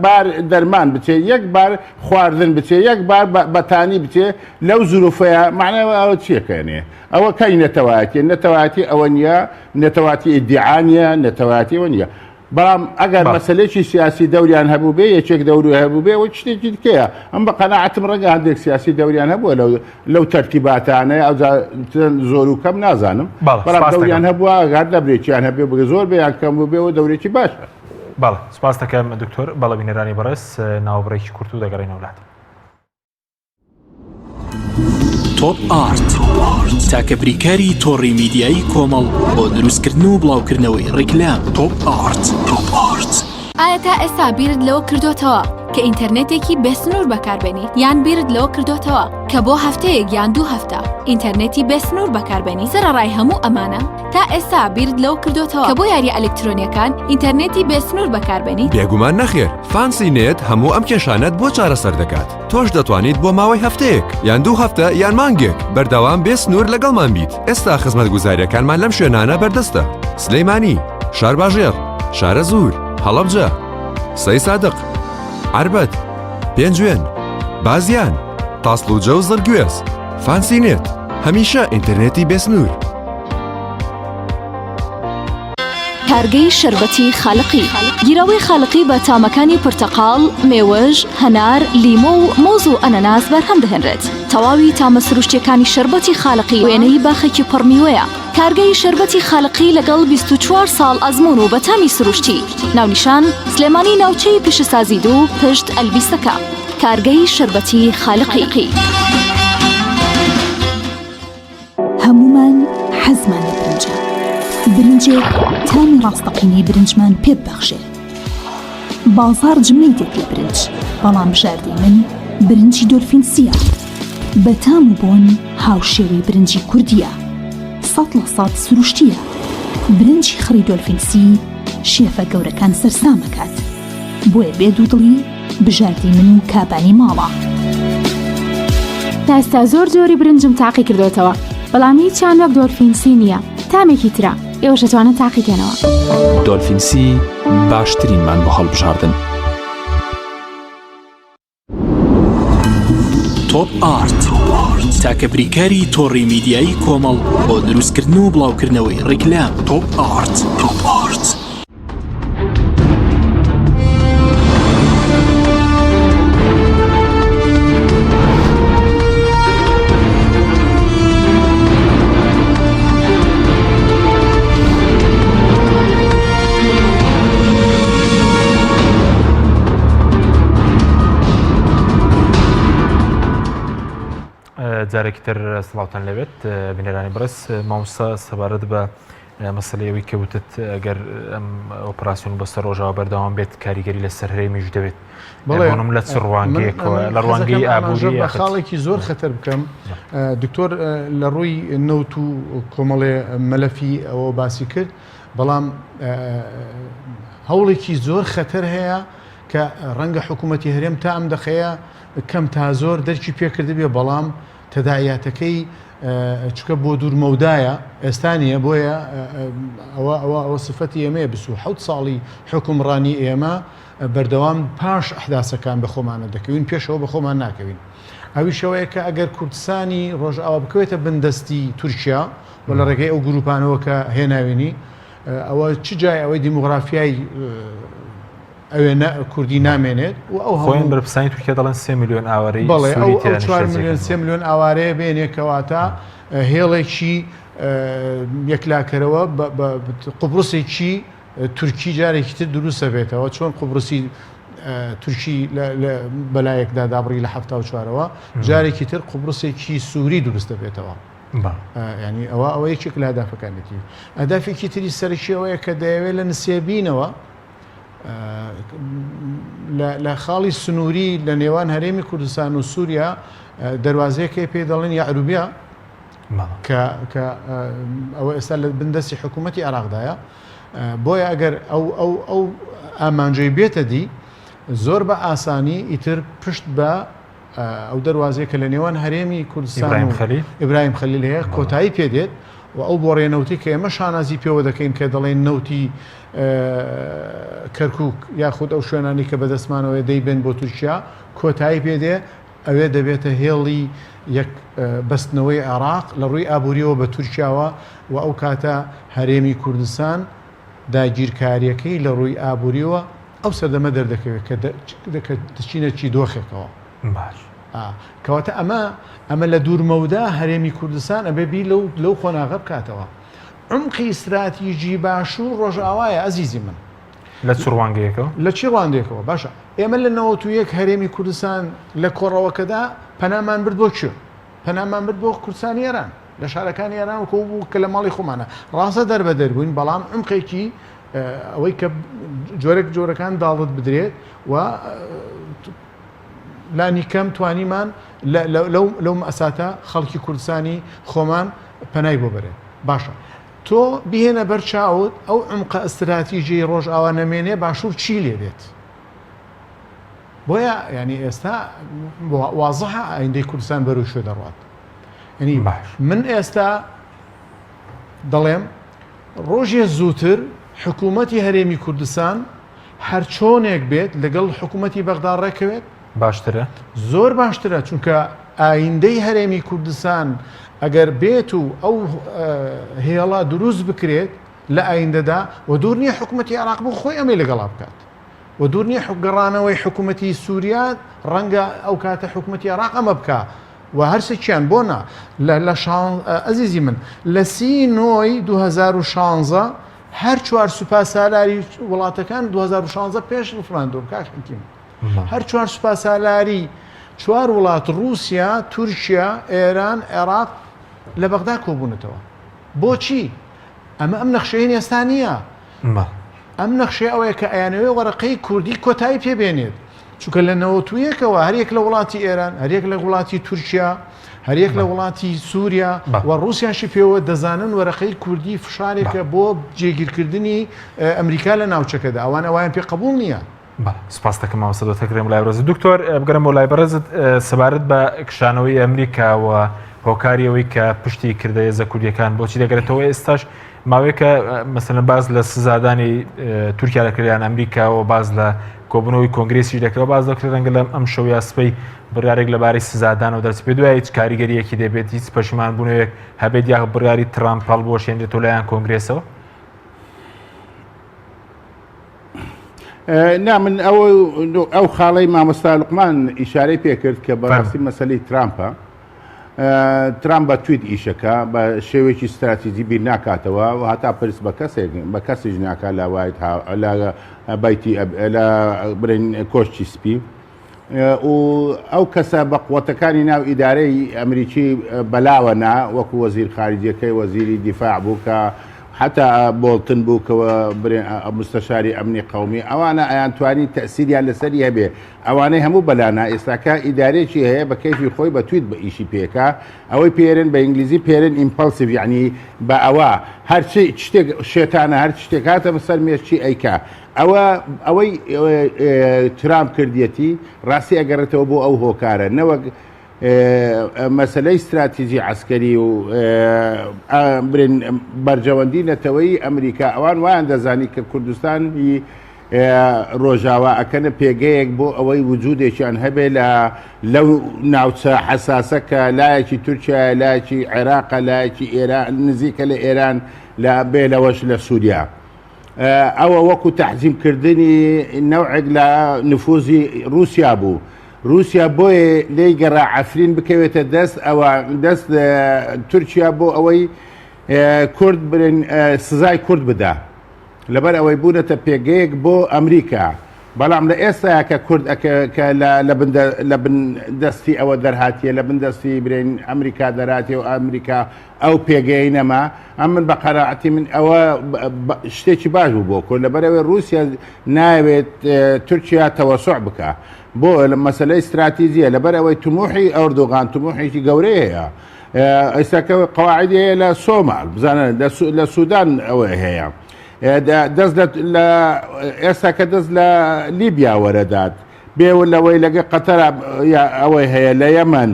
بار دەرمان بچێت یەک بار خواردن بچێت یەک بار بەتانی بچێت لەو زروفەیە معنەوە ئەوە چیەکەنێ ئەوە کەی نەتەوایەتی نەتەواتی ئەوە نیە نەتەواتی ئیدعانیە نەتەواتی نیە بەڵام ئەگەر مەسلەیەکی سیاسی دەوریان هەبوو بێ یەکێک دەوری هەبوو بێ و شتێکی دیکەیە ئەم بە قەناعەتم ڕەنگە هەندێک سیاسی دەوریان هەبووە لەو تەرتیباتانەیە ئەو زۆر و کەم نازانم بەڵام دەوریان هەبووە ئەگەر دەبرێکیان هەبێ بگە زۆر بێ یان کەم بوو بێەوە دەورێکی باشە بەڵێ سپاس دەکەم دکتۆر بەڵەبینەرانی بەڕێز ناوبڕێکی کورت و دەگەڕێنەوە وڵات تۆپ ئارت تاکە بریکاری تۆڕی میدیایی کۆمەڵ بۆ دروستکردن و بڵاوکردنەوەی ڕیکلام تۆپ ئارت ئایا تا ئێستا بیرت لەوە کردوتەوە کە ئینتەرنێتێکی بێسنوور بەکاربێنیت یان بیرت لەوە کردوتەوە کە بۆ هەفتەیەک یان 2 هەفتە ئینتەرنێتی بێسنوور بەکاربێنی سەرەڕای هەموو ئەمانە تا ئێستا بیرت لەوە کردوتەوە کە بۆ یاری ئەلکترۆنیەکان ئینتەرنێتی بێسنوور بەکاربێنیت بێگومان نەخێر فانسی نێت هەموو ئەم کێشانەت بۆ چارەسەر دەکات تۆش دەتوانیت بۆ ماوەی هەفتەیەک یان 2 هەفتە یان مانگێک بەردەوام بێسنوور لەگەڵمان بیت ئێستا خزمەتگوزاریەکانمان لەم شوێنانە بەردەستە سلەیمانی شارباژێر شارە زوور هەڵەبجە سەی سادق عربەت پێنجوێن بازیان تاسڵوجە و زەرگوێز فانسی نێت هەمیشە ئینتەرنێتی بێسنوور کارگەی شەربەتی خاڵقی گیراوەی خاڵقی بە تامەکانی پرتەقاڵ مێوەژ هەنار لیمۆ و مۆز و ئەنەناس بەرهەم دەهێنرێت تەواوی تامە سروشتیەکانی شەربەتی خاڵقی وێنەی باخێکی پڕمیوەیە کارگەی شەربەتی خاڵقی لەگەڵ 24 ساڵ ئەزمون و بەتامی سروشتی ناونیشان سلێمانی ناوچەی پیشەسازی دوو پشت ئەلبیستەکە کارگەی شەربەتی خاڵقی هەمومان حەزمان لە برنجە برنجێک تامی ڕاستەقینەی برنجمان پێ ببەخشێ بازار جملەی دێت لە برنج بەڵام بژاردەی من برنجی دۆلفینسیە بەتام و بۆن هاوشێوەی برنجی کوردیە 100% سروشتیە برنجی خڕی دۆلفینسی شێفە گەورەکان سەرسامەکات بۆیە بێ دوودڵی بژاردەی من و کابانی ماڵە تا ئێستا زۆر جۆری برنجم تاقی کردوتەوە بەڵام هیچیان وەک دۆلفینسی نییە تامێکی ترە ئێوەش دەتوانن تاقیکەنەوە دۆلفینسی باشترینمان بۆ هەڵبژاردن. تۆپ ئارت تاکە بریکاری تۆڕی میدیایی کۆمەڵ بۆ دروستکردن و بڵاوکردنەوەی ڕیکلام. تۆپ ئارت. جارێکی تر سڵاوتان لەوێت بینەرانی بەڕێز مامۆستا سەبارەت بە مەسەلەیەوەی کەوتت ئەگەر ئەم ئۆپراسیۆن بەسەر ڕۆژاوە بەردەوام بێت کاریگەری لەسەر هەرێمیش دەوێت بۆنم لە چ ڕوانگەیەکەوە لە ڕوانگەی ئابووری بە خاڵێکی زۆر خەتەر بکەم دکتۆر لە ڕووی نەوت و کۆمەڵێ مەلەفی ئەوە باسی کرد بەڵام هەوڵێکی زۆر خەتەر هەیە کە ڕەنگە حکوومەتی هەرێم تا ئەم دەخەیە کەم تا زۆر دەرکی پێکرد بێ بەڵام تەداعیاتەکەی چکە بۆ دوورمەودایە ئێستانیە بۆیە ئەوە سفەتی ئێمەیە 27 ساڵی حکومڕانی ئێمە بەردەوام پاش ئەحداسەکان بە خۆمانە دەکەوین پێشەوە بە خۆمان ناکەوین ئەوی شەوەیە کە ئەگەر کوردستانی ڕۆژئاوا بکەوێتە بندەستی تورکیا و لە ڕێگەی ئەو گروپانەوە کە هێناوێنی ئەوە چ جای ئەوەی دیموگرافیای ئەوێ کوردی نامێنێت و ئەو خۆیان بەرپرسانی تورکیا دەڵێن 3 میلیۆن ئاوارەی بەڵێ ئەو 4 میلیۆن 3 میلیۆن ئاوارەیە بێنێکەواتە هێڵێکی یەکلاکەرەوە قوبڕوسێکی تورکی جارێکی تر دروستە بێتەوە چۆن قوبڕوسی تورکی بەلایەکدا دابڕی لە 74ەوە جارێکی تر قوبڕوسێکی سووری دروستە بێتەوە ینی ئەوە یەکێک لە هەدافەکانێتی ئەهدافێکی تری سەرکیەوەیە کە دەیەوێت لە نسێبینەوە لە خاڵی سنووری لە نێوان هەرێمی کوردستان و سووریا دەواازەیەکە پێ دەڵێن یاعروبیا کە ئەوە ئێستا لە بندەستی حکوومەتی عێراقدایە بۆیە ئەگەر ئەو ئامانجەی بێتە دی زۆر بە ئاسانی ئیتر پشت بە ئەو دەواازەیە کە لە نێوان هەرێمی کوردستان ئیبراهیم خەلیل هەیە کۆتایی پێدێت و ئەو بۆ ڕێنەوتی کە ئێمە شانازی پێوە دەکەین کە دەڵێن نەوتی کەرکووک یاخود ئەو شوێنانی کە بەدەستمانەوە دەیبێن بۆ تورکیا کۆتایی پێدێ ئەوێ دەبێتە هێڵی یەک بەستنەوەی عێراق لە ڕووی ئابووریەوە بە تورکیاوە و ئەو کاتە هەرێمی کوردستان داگیرکاریەکەی لە ڕووی ئابووریەوە ئەو سەردەمە دەردەکەوێت کە دچینە چی دۆخێکەوە کەواتە ئەمە لە دوورمەودا هەرێمی کوردستان ئەبێ بی لەو خۆناغە بکاتەوە عمقی استراتیژی باش و ڕۆژئاوایە ئەزیزی من لە چ ڕوانگەیەکەوە لە چی ڕوانگەیەکەوە باشە ئێمە لە 91 هەرێمی کوردستان لە کۆڕەوەکەدا پەنامان برد بۆ چێ پەنامان برد بۆ کوردستانی ئێران لە شارەکانی ئێران وەکو بوو کە لە ماڵی خۆمانە ڕاستە دەربەدەر بووین بەڵام عمقێکی ئەوەی کە جۆرەکان داڵت بدرێت و لانی کەم توانیمان لەو ئەساتە خەڵکی کوردستانی خۆمان پەنای بۆ بەرێت باشە تۆ بهێنە بەرچاوت ئەو عمقە ئەستراتیژی ڕۆژئاوا نەمێنێ باشوور چی لێ بێت بۆیە ینی ئێستا وازەحە ئایندەی کوردستان بەروی شوێ دەڕات ینی من ئێستا دەڵێم ڕۆژێ زووتر حکوومەتی هەرێمی کوردستان هەر چۆنێک بێت لەگەڵ حکوومەتی بەغدا ڕێکەوێت باشترە زۆر باشترە چونکە ئایندەی هەرێمی کوردستان ئەگەر بێت و ئەو هێڵە دروست بکرێت لە ئایندەدا و دوور نییە حکوومەتی عێراق بوو خۆی ئەمەی لەگەڵا بکات و دوور نییە گەڕانەوەی حکوومەتی سووریا ڕەنگە ئەو کاتە حکوومەتی عێراق ئەمە بکە و هەرسێکیان بۆنا ئەزیزی من لە 30 2016 هەر 4 سوپاسالاری وڵاتەکان 2016 پێش ڕفراندۆم کاکەکیم هەر 4 سوپاسالاری 4 وڵات رووسیا تورکیا ئێران عێراق لە بەغدا کۆبوونەتەوە بۆچی ئەمە ئەم نەخشەیە ئێستا نییە ئەم نەخشەیە ئەوەیە کە ئەیانەوەی وەرەقەی کوردی کۆتایی پێبێنێت چونکە لە 91ەوە هەرێک لە وڵاتی ئێران هەرێک لە وڵاتی تورکیا هەرێک لە وڵاتی سووریا و رووسیاشی پێوە دەزانن وەرەقەی کوردی فشارێکە بۆ جێگیرکردنی ئەمریکا لە ناوچەکەدا ئەوانە وایان پێ قبول نییە سپاس دەکەم مامۆستا دۆتەکرێم لای بەڕێز دکتۆر بگەرم بۆ لای بەڕێزت سەبارەت بە کشانەوەی ئەمریکا و هۆکاریەوەی کە پشتی کردە هێزە کوردیەکان بۆچی دەگرێتەوە ئێستاش ماوەیەکە مەسەلەن باز لە سزادانی تورکیا دەکرێت ئەمریکاەوە باز لە کۆبوونەوەی کۆنگرێسی دەکرێت باز دەکرێت ڕەنگە لەم ئەم شەو یاسپەی بڕارێک لەبارەی سزادانەوە دەست پێ دوای هیچ کاریگەریەکی دەبێت هیچ پەشیمان بوونەوەیەک هەبێت یا بڕاری ترامپ هەڵبوەشێنرێتەوە لایەن کۆنگرێسەوە؟ نا من ئەو خاڵەی مامۆستا لوقمان ئیشارەی پێکرد کە بەڕاستی مەسەلەی ترامپە ترامپ بە تویت ئیشەکە بە شێوێکی استراتیجی بیر ناکاتەوە و هەتا پرس بە کەسێک ناکات لە وایت لە بایتی لە برین کۆشتی سپی و ئەو کەسە بە قووەتەکانی ناو ئیدارەی ئەمریکی بەلاوەنا وەکو وەزیر خارجیەکەی وەزیری دیفاع بوو کە حتا بۆڵتن بوو کەوە مستەشاری ئەمنی قەومی ئەوانە ئەیانتوانی تەسیریان لەسەری هەبێ ئەوانەی هەموو بەلانا ئێستاکە ئیدارێکی هەیە بە کەیفی خۆی بە تویت بە ئیشی پێکە ئەوەی پێرن بە ئینگلیزی پێرن ئیمپەلسیڤ یعنی بە ئەوە هەرچی شتێک شێتانە هەر شتێک هاتە بەسەر مێشتی ئەیکا ئەوەی ترامپ کردیەتی ڕاستی ئەگەڕێتەوە بۆ ئەو هۆکارە نەوەک مەسلەی استراتیژی عسکەری و بەرجەوەندی نەتەوەی ئەمریکا ئەوان وایان دەزانی کە کوردستانی ڕۆژاوا ئەکەنە پێگەیەک بۆ ئەوەی وجودێکیان هەبێ لەو ناوچە حساسەکە لایەکی تورکیا لایەکی عێراق لایەکی ئێران نزیکە لە ئێران لە بێلەوەش لە سووریا ئەوە وەکو تەحزیمکردنی نەوعێک لە نفوزی رووسیا بوو رووسیا بۆیە لێی گەڕا عەفرین بکەوێتە دەست ئەوە دەست تورکیا بۆ ئەوەی کورد برن سزای کورد بدا لەبەر ئەوەی بوونەتە پێگەیەک بۆ ئەمریکا بەڵام لە ئێستا کە کورد لە بن دەستی ئەوە دەرهاتیە لە بن دەستی برین ئەمریکا دەراتێ و ئەمریکا ئەو پێگەی نەما ئەم من بە قەناعەتی من ئەوە شتێکی باش بوو بۆ کورد لەبەرەوەی رووسیا ناوێت تورکیا تەوەسوع بکە بۆ لە مەسەلەی استراتیژیە لەبەر ئەوەی تموحی ئەردۆغان تموحێکی گەورەی هەیە ئێستاکە قەواعیدی هەیە لە سۆمال بزانن لە سوودان ئەوە هەیە دەست ئێستا کە دەست لە لیبیا وەرەدات بێوە لەوەی لەگە قەتەر ئەوەی هەیە لە یەمەن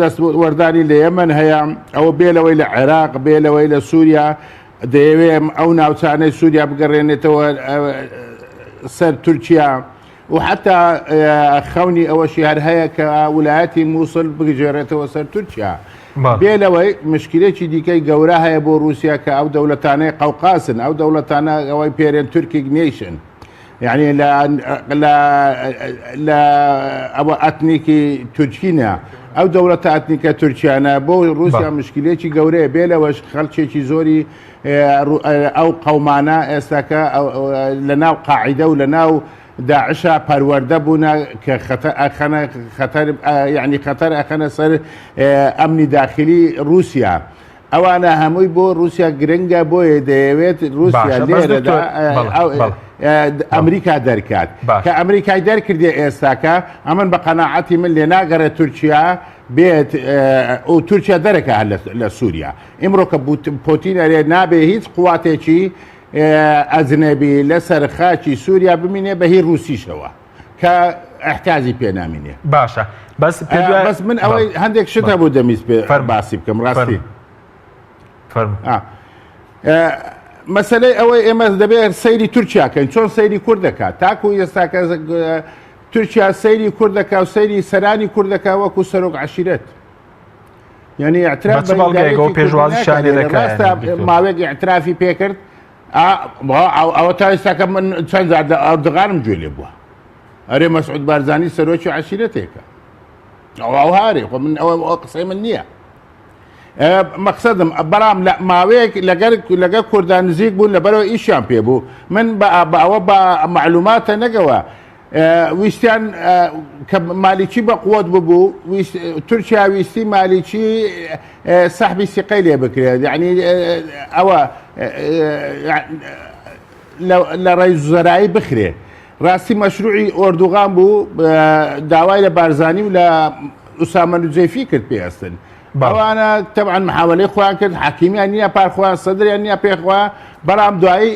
دەست وەردانی لە یەمەن هەیە ئەوە بێ لەوەی لە عێراق بێ لەوەی لە سووریا دەیەوێت ئەو ناوچانەی سووریا بگەڕێنێتەوە سەر تورکیا و حتا خەونی ئەوەشی هەر هەیە کە ویلایەتی مووسڵ بگەڕێتەوە سەر تورکیا بێ لەوەی مشکلێکی دیکەی گەورە هەیە بۆ رووسیا کە ئەو دەوڵەتانەی قەوقاسن ئەو دەوڵەتانە ئەوەی پێرێن تورکیک نیشن یعنی لە ئەوە ئەتنیکی تورکینە ئەو دەوڵەتە ئەتنیکە تورکیانە بۆ رووسیا مشکلێکی گەورەیە بێ لەوەش خەڵکێکی زۆری ئەو قەومانە ئێستاکە لە ناو قاعیدە و لە ناو داعشە پەروەردە بوونە کە یعنی خەتەر ئەخەنە سەر ئەمنی داخلی رووسیا ئەوانە هەمووی بۆ رووسیا گرنگە بۆیە دەیەوێت رووسیا لێرەدا ئەمریکا دەرکات کە ئەمریکای دەرکردێ ئێستاکە ئەمن بە قەناعەتی من لێ ناگەڕێت تورکیا بێت و تورکیا دەرەکە لە سووریا ئیمڕۆ کە پۆتینەرێ نابێ هیچ قواتێکی ئەجنەبی لەسەر خاکی سووریا بمینێ بەهی رووسیشەوە کە احتیاجی پێ نامینێ باشە بەس من ئەوەی هەندێک شتە بوو دەمیست پێ باسی بکەم ڕاستی مەسەلەی ئەوەی ئێمە دەبێت سەیری تورکیاکەین چۆن سەیری کورد دەکات تاکو ئێستاکە تورکیا سەیری کورد دەکات و سەیری سەرانی کورد دەکات وەکو سەرۆک عەشیرەت یعنی اعتراف ماوەیەک اعترافی پێکرد ئەوە تا ئێستاکە من چەند ئەردوغانم گوێ لێ بووە ئەرێ مەسعود بارزانی سەرۆکی عەشیرەتێکە ئەو هارێ خۆ من ئەوە قسەی من نییە مەقسەدم بەڵام لە ماوەیەک لەگەر کوردان نزیک بوون لەبەرەوە ئیشیان پێ بوو من بە ئەوە بە معلوماتە نەگەوە ویستیان کە مالیکی بە قووەت ببوو تورکیا ویستی مالیکی سەحبی سیقەی لێ بکرێت یعنی ئەوە لە ڕێزوزەرایی بخرێ ڕاستی مەشروعی ئۆردوغان بوو داوای لە بارزانی و لە ئوسامە نوجەیفی کرد پێستن ئەوانە تەبعاً محاولەی خۆیان کرد حاکیمیان نییە پارخۆیان سەدریان نییە پێخوا بەڵام دوایی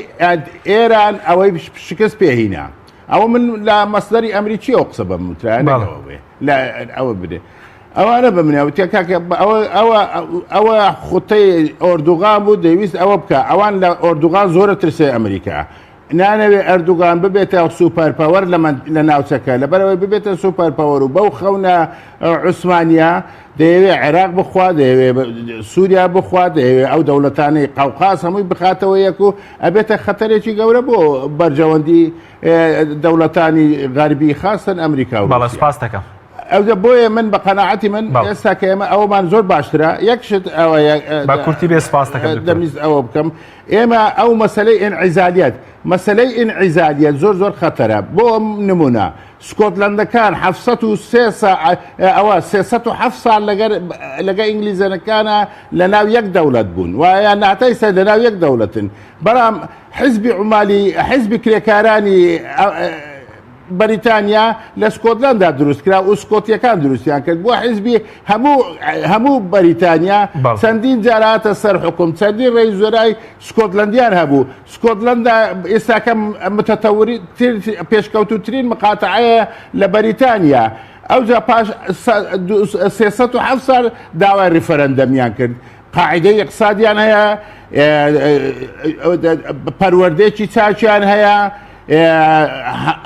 ئێران ئەوەی شکست پێهینە ئەوە من لە مەسدەری ئەمریکی ئەو قسە بەم وترانەوە لە ئەوە بدێ ئەوانە بە مناوتە کاکە ئەوە خوتەی ئۆردوغان بوو دەویست ئەوە بکە ئەوان لە ئۆردوغان زۆرە ترسێ ئەمریکا نانەوێ ئەردوغان ببێتە سوپەر پاوەەر لە ناوچەکە لەبەرەوەی ببێتە سوپەر پاوەەر و بەو خەونە عوسمانیا دەیەوێ عێراق بخوا دەیەوێ سووریا بخوا دەیەوێ ئەو دەوڵەتانەی قەوقاس هەمووی بخاتەوە یەک و ئەبێتە خەتەرێکی گەورە بۆ بەرژەوەندی دەوڵەتانی غەربی خاستن ئەمریکا و باڵە سپاس دەکەم ئەوجە بۆیە من بە قەناعەتی من ئێستا کە ئێمە ئەومان زۆر باشترە یەکشت ئەوە بە کورتی بێ سپاس دەکەم دەمیست ئەوە بکەم ئێمە ئەو مەسلەی ئینعیزالیەت مەسلەی ئینعیزالیەت زۆر خەتەرە بۆ نمونە سکۆتلەندەکان 307 ساڵ لەگە ئینگلیزەنەکانە لە ناو یەک دەوڵەت بوون وایە ناتای سەر لە ناو یەک دەوڵەتن بەڵام حیزبی عومالی حیزبی کرێکارانی بەریتانیا لە سکۆتلەندا دروستکرا و سکۆتیەکان دروستیان کرد بۆ حیزبی هەموو بەریتانیا چەندین جاراتە سەر حکوم چەندین ڕێی زۆرای سکۆتلندیان هەبوو سکۆتلندا ئێستاکە متەتەوری پێشکەوتوترین مقاتعەیە لە بەریتانیا ئەوجا پاش 307 ساڵ داوای ریفەرەندەمیان کرد قاعدەی اقتصادیان هەیە پەروەردەیەکی چاکیان هەیە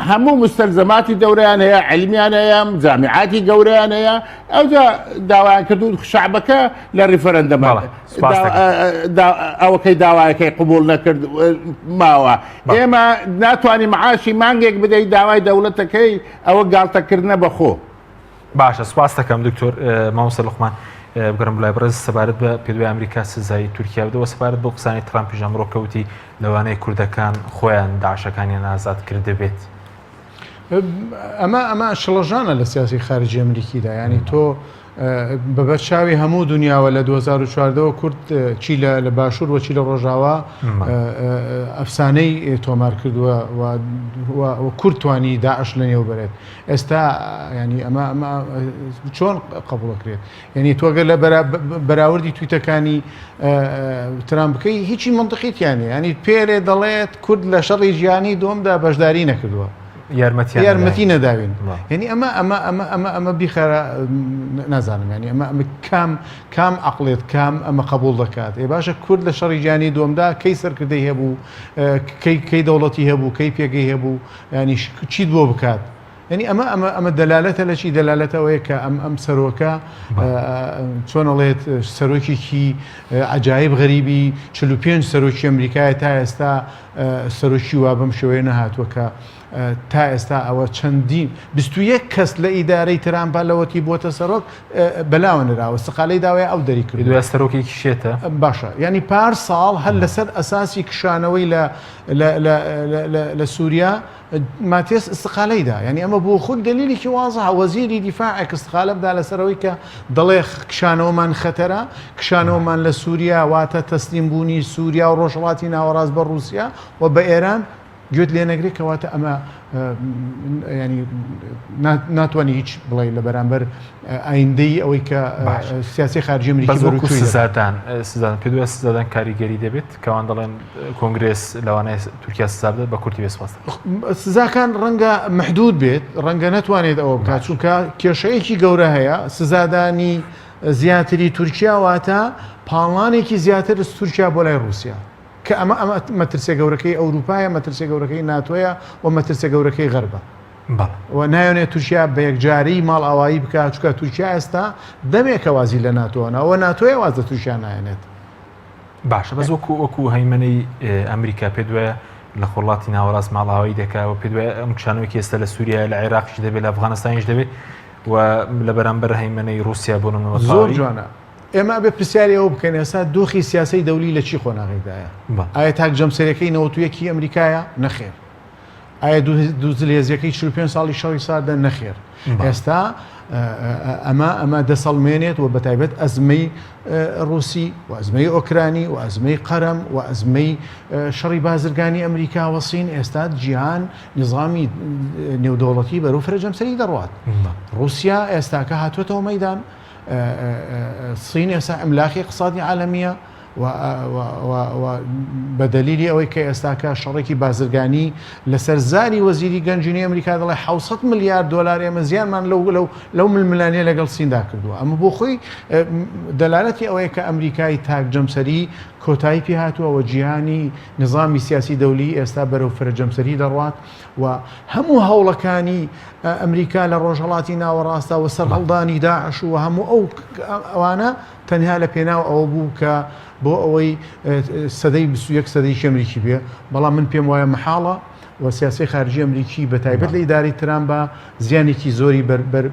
هەموو مستەلزەماتی دەورەیان هەیە علمیان هەیە جامیعاتی گەورەیان هەیە ئەوجا داوایان کردو شعبەکە لە ریفەرەندەمان ئەوەکەی داوایەکەی قبول نەکرد ماوە ئێمە ناتوانین معاشی مانگێک بدەیت داوای دەوڵەتەکەی ئەوە گاڵتەکردنە بەخۆ باشە سپاس دەکەم دکتۆر مامۆستا لوقمان بگەڕم بڵای بەڕێز سەبارەت بە پێدوای ئەمریکا سزای تورکیا بدەوە سەبارەت بۆ قسانی ترامپی ژەمڕۆ کەوتی لەوانەیە کوردەکان خۆیان داعشەکانیان ئازاد کرد دەبێت ئەمە شڵەژانە لە سیاسی خارجی ئەمریکیدا ینی تۆ بەبەر چاوی هەموو دنیاوە لە 2014ەوە کورد چی لە باشوور وەچی لە ڕۆژاوا ئەفسانەی تۆمار کردووە و کورد توانی داعش لە نێو بەرێت ئێستا ینی ئەمە چۆن قبولەکرێت یعنی تۆگە لە بەراوردی تویتەکانی ترامپەکەی هیچی منطقیتیانێ ینی پێرێ دەڵێت کورد لە شەڕی ژیانی دۆمدا بەشداری نەکردووە یارمەتی نەداوین یعنی ئەمە بیخەرە نازانم ینی ئەمە کام عقلێت کام ئەمە قبول دەکات ێ باشە کورد لە شەڕی گیانی دووەمدا کەی سەرکردەی هەبوو کەی دەوڵەتی هەبوو کەی پێگەی هەبوو ینی چیت بۆ بکات ینی ئەمە دەلالەتە لە چی دەلالەتەوەیە کە ئەم سەرۆکە چۆنەڵێت سەرۆکێکی عجایب غەریبی 45 سەرۆکی ئەمریکایە تا ئێستا سەرۆکی وا بەم شێوەیە نەهاتووە کە تا ئێستا ئەوە چەندین 21 کەس لە ئیدارەی ترامپا لەوەتی بۆتە سەرۆک بەلاوە نراوە سقالەی داوای ئەو دەری کردو سەرۆکێکی شێتە باشە ینی پار ساڵ هەر لەسەر ئەساسی کشانەوەی لە سووریا ماتێس استقالەیدا ینی ئەمە بۆ خود دلیلێکی وازە وەزیری دیفاعێک استقالە بدا لەسەرەوەی کە دەڵێ کشانەوەمان خەتەرە کشانەوەمان لە سووریا واتە تەسلیم بوونی سووریا و ڕۆژهەڵاتی ناوەڕاست بە رووسیا و بە ئێران گوێت لێ نەگرێت کەواتە ئەمە ینی ناتوانانی هیچ بڵێ لە بەرامبەر ئایندەی ئەوەی کە سیاسی خارجی ئەمریکی سزادان پێ سزادان کاریگەری دەبێت کەوان دەڵێن کۆنگرس لەوانەیە تورکیا سزا بدات بە کورتی بێسپاس سزاکان ڕەنگە محدود بێت ڕەنگە نەتوانێت ئەوە بکات چونکە کێشەیەکی گەورە هەیە سزادانی زیاتری تورکیا واتە پاڵانێکی زیاتر تورکیا بۆ لای رووسیا کە ئەمە مەترسێ گەورەکەی ئەوروپایە مەترسێ گەورەکەی ناتۆیە و مەترسێ گەورەکەی غەربە و نایۆنێت تورکیا بە یەکجاری ماڵ ئاوایی بکات چونکە تورکیا ئێستا دەمێکە وازی لە ناتۆنە ئەوە ناتۆیە وازە تورکیا نایەنێت باشە بەس وەکو هەیمەنەی ئەمریکا پێ دوایە لە خۆڵاتی ناوەڕاست ماڵ ئاوایی دەکات و پێ دوایە ئەم کشانەوەی ئێستا لە سووریا لە عێراقیش دەبێت لە ئەفغانستانیش دەبێت و لە بەرامبەر هەیمەنەی رووسیا بۆنەوە زۆر جوانە ئێمە بێ پرسیاری ئەوە بکەین ئێستا دۆخی سیاسی دەولی لە چی خۆناغیدایە ئایا تاک جەمسەرەکەی 91 ئەمریکایە نەخێر ئایا دووزلێزیەکەی 45 ساڵی شەڕی ساردە نەخێر ئێستا ئەمە دەسەڵمێنێت و بەتایبەت ئەزمەی ڕووسی و ئەزمەی ئۆکرانی و ئەزمەی قەرەم و ئەزمەی شەڕی بازرگانی ئەمریکا وەسین ئێستا جیهان نظامی نێودەوڵەتی بەرەو فرەجەمسەری دەڕوات رووسیا ئێستاکە هاتوێتەوە مەیدان سین ئێستا ئەملاخی اقتصادی عالمیە بەدەلیلی ئەوەی کە ئێستاکە شەڕێکی بازرگانی لەسەر زاری وەزیری گەنجینەی ئەمریکا دەڵێ 700 ملیارد دلار ئێمە زیانمان لەو ململانێ لەگەڵ سیندا کردووە. ئەمە بۆ خۆی دەلالەتی ئەوەیە کە ئەمریکای تاک جەمسەری کۆتایی پێ هاتووە جیهانی نظامی سیاسی دەولی ئێستا بەرەو فرەجەمسەری دەڕوات و هەموو هەوڵەکانی ئەمریکا لە ڕۆژهەڵاتی ناوەڕاستە و سەرهەڵدانی داعش و هەموو ئەوانە تەنها لە پێناو ئەوە بوو کە بۆ ئەوەی سەدەی 21 سەدەیکی ئەمریکی بێ. بەڵام من پێم وایە مەحاڵە و سیاسی خارجی ئەمریکی بە تایبەت لە ئیداری ترامپ بە زیانێکی زۆری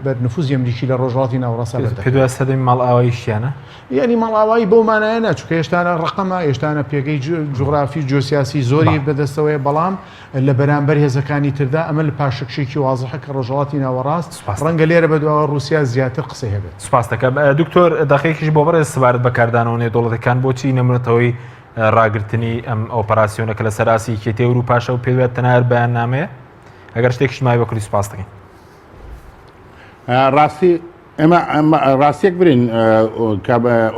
بەر نفوزی ئەمریکی لە ڕۆژهەڵاتی ناوەڕاستە پێ سەدەی ماڵئاواییشیانە یعنی ماڵاوایی بەو مانایە ناچووکە هێشتانە ڕقەمە هێشتانە پێگەی جوغرافی جۆسیاسی زۆری بەدەستەوەی بەڵام لە بەرامبەر هێزەکانی تردا ئەمە لە پاشەکشێکی وازەحە کە ڕۆژهەڵاتی ناوەڕاست ڕەنگە لێرە بەدواوە رووسیا زیاتر قسەی هەبێت. سوپاس دەکەم دکتۆر دەقەیەکیش بۆ بەڕێز سوارت بەکاردانەوە نێودوڵەتەکان بۆچی نەمونەتەوەی ڕاگررتنی ئەم ئۆپەراسیۆنە کە لە سەراسی کێتێ و پاشە و پێوێت تەنار بەیان نامەیە ئەگەر شتێکیش مای بەکردی سوپاس دەکەین. ڕاستی ئەمە ڕاستیەک برین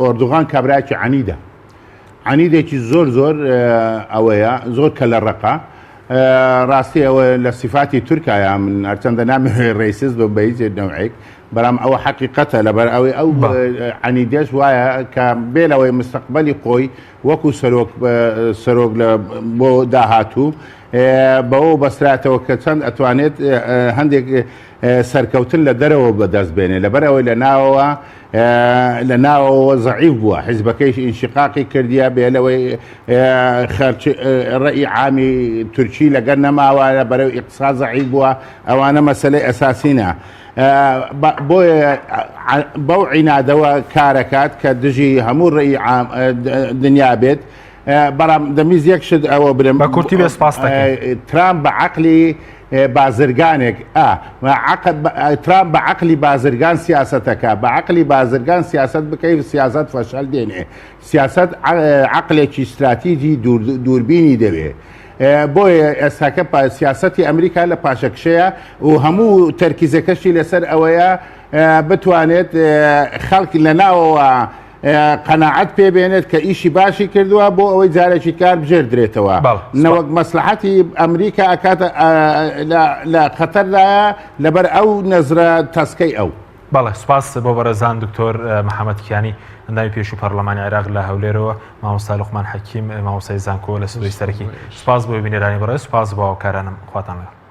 ئۆردوغان کابراایکی عنیدە عنیدێکی زۆر ئەوەیە زۆر کە لە ڕقا ڕاستی ئەوە لە سیفاتی تورکایە من هەرچەندە نامێ ڕێسیز بە بەیزێ نەوعێک بەڵام ئەوە حەقیقەتە لەبەر ئەوەی ئەو عنیدێش وایە کە بێلەوەی مستەقبەلی خۆی وەکو سەرۆک بۆ داهاتوو بەوە بەستراتەوە کە چەند ئەتوانێت هەندێک سەرکەوتن لە دەرەوە بەدەست بێنێ لەبەر ئەوەی لە ناوەوە زەعیف بووە حیزبەکەیش ئینشقاقی کردیە بێلەوەی ڕێی عامی تورکی لەگەر نەماوە بەرەو ئیقتصاد زەعیف بووە ئەوانە مەسەلەی ئەساسینە. بەو عینادەوە کارەکات کە دژی هەموو ڕێی دنیا بێت بەڵام دەمیز یەک شت ئەوە برم بە کورتی بێ سپاس دەکەم. ترامپ بە عەقلی بازرگانێک ترامپ بە عەقلی بازرگان سیاسەتەکە بە عەقلی بازرگان سیاست بکەیت سیاست فەشەل دێنێ سیاست عەقلێکی استراتیژی دووربینی دەوێت. بۆیە ئێستاکە سیاسەتی ئەمریکا لە پاشەکشەیە و هەموو تەرکیزەکەشی لەسەر ئەوەیە بتوانێت خەڵک لە ناوەوە قەناعەت پێبێنێت کە ئیشی باشی کردووە بۆ ئەوەی جارێکی کار بژێردرێتەوە نەوەک مەسلحەتی ئەمریکا ئەکاتە لە خەتەردایە لەبەر ئەو نەزرە تەسکەی ئەو. بەڵێ سوپاس بۆ بەرەزان دکتۆر محەممەد کیانی ئەندامی پێشوو پەرلەمانی عێراق لە هەولێرەوە مامۆستا لوقمان حەکیم مامۆستای زانکۆ لە سودۆی سەرەکی سوپاس بۆ بینێرانی بەڕێز سوپاس بۆ هاوکارانم خواتان لەگەڵ.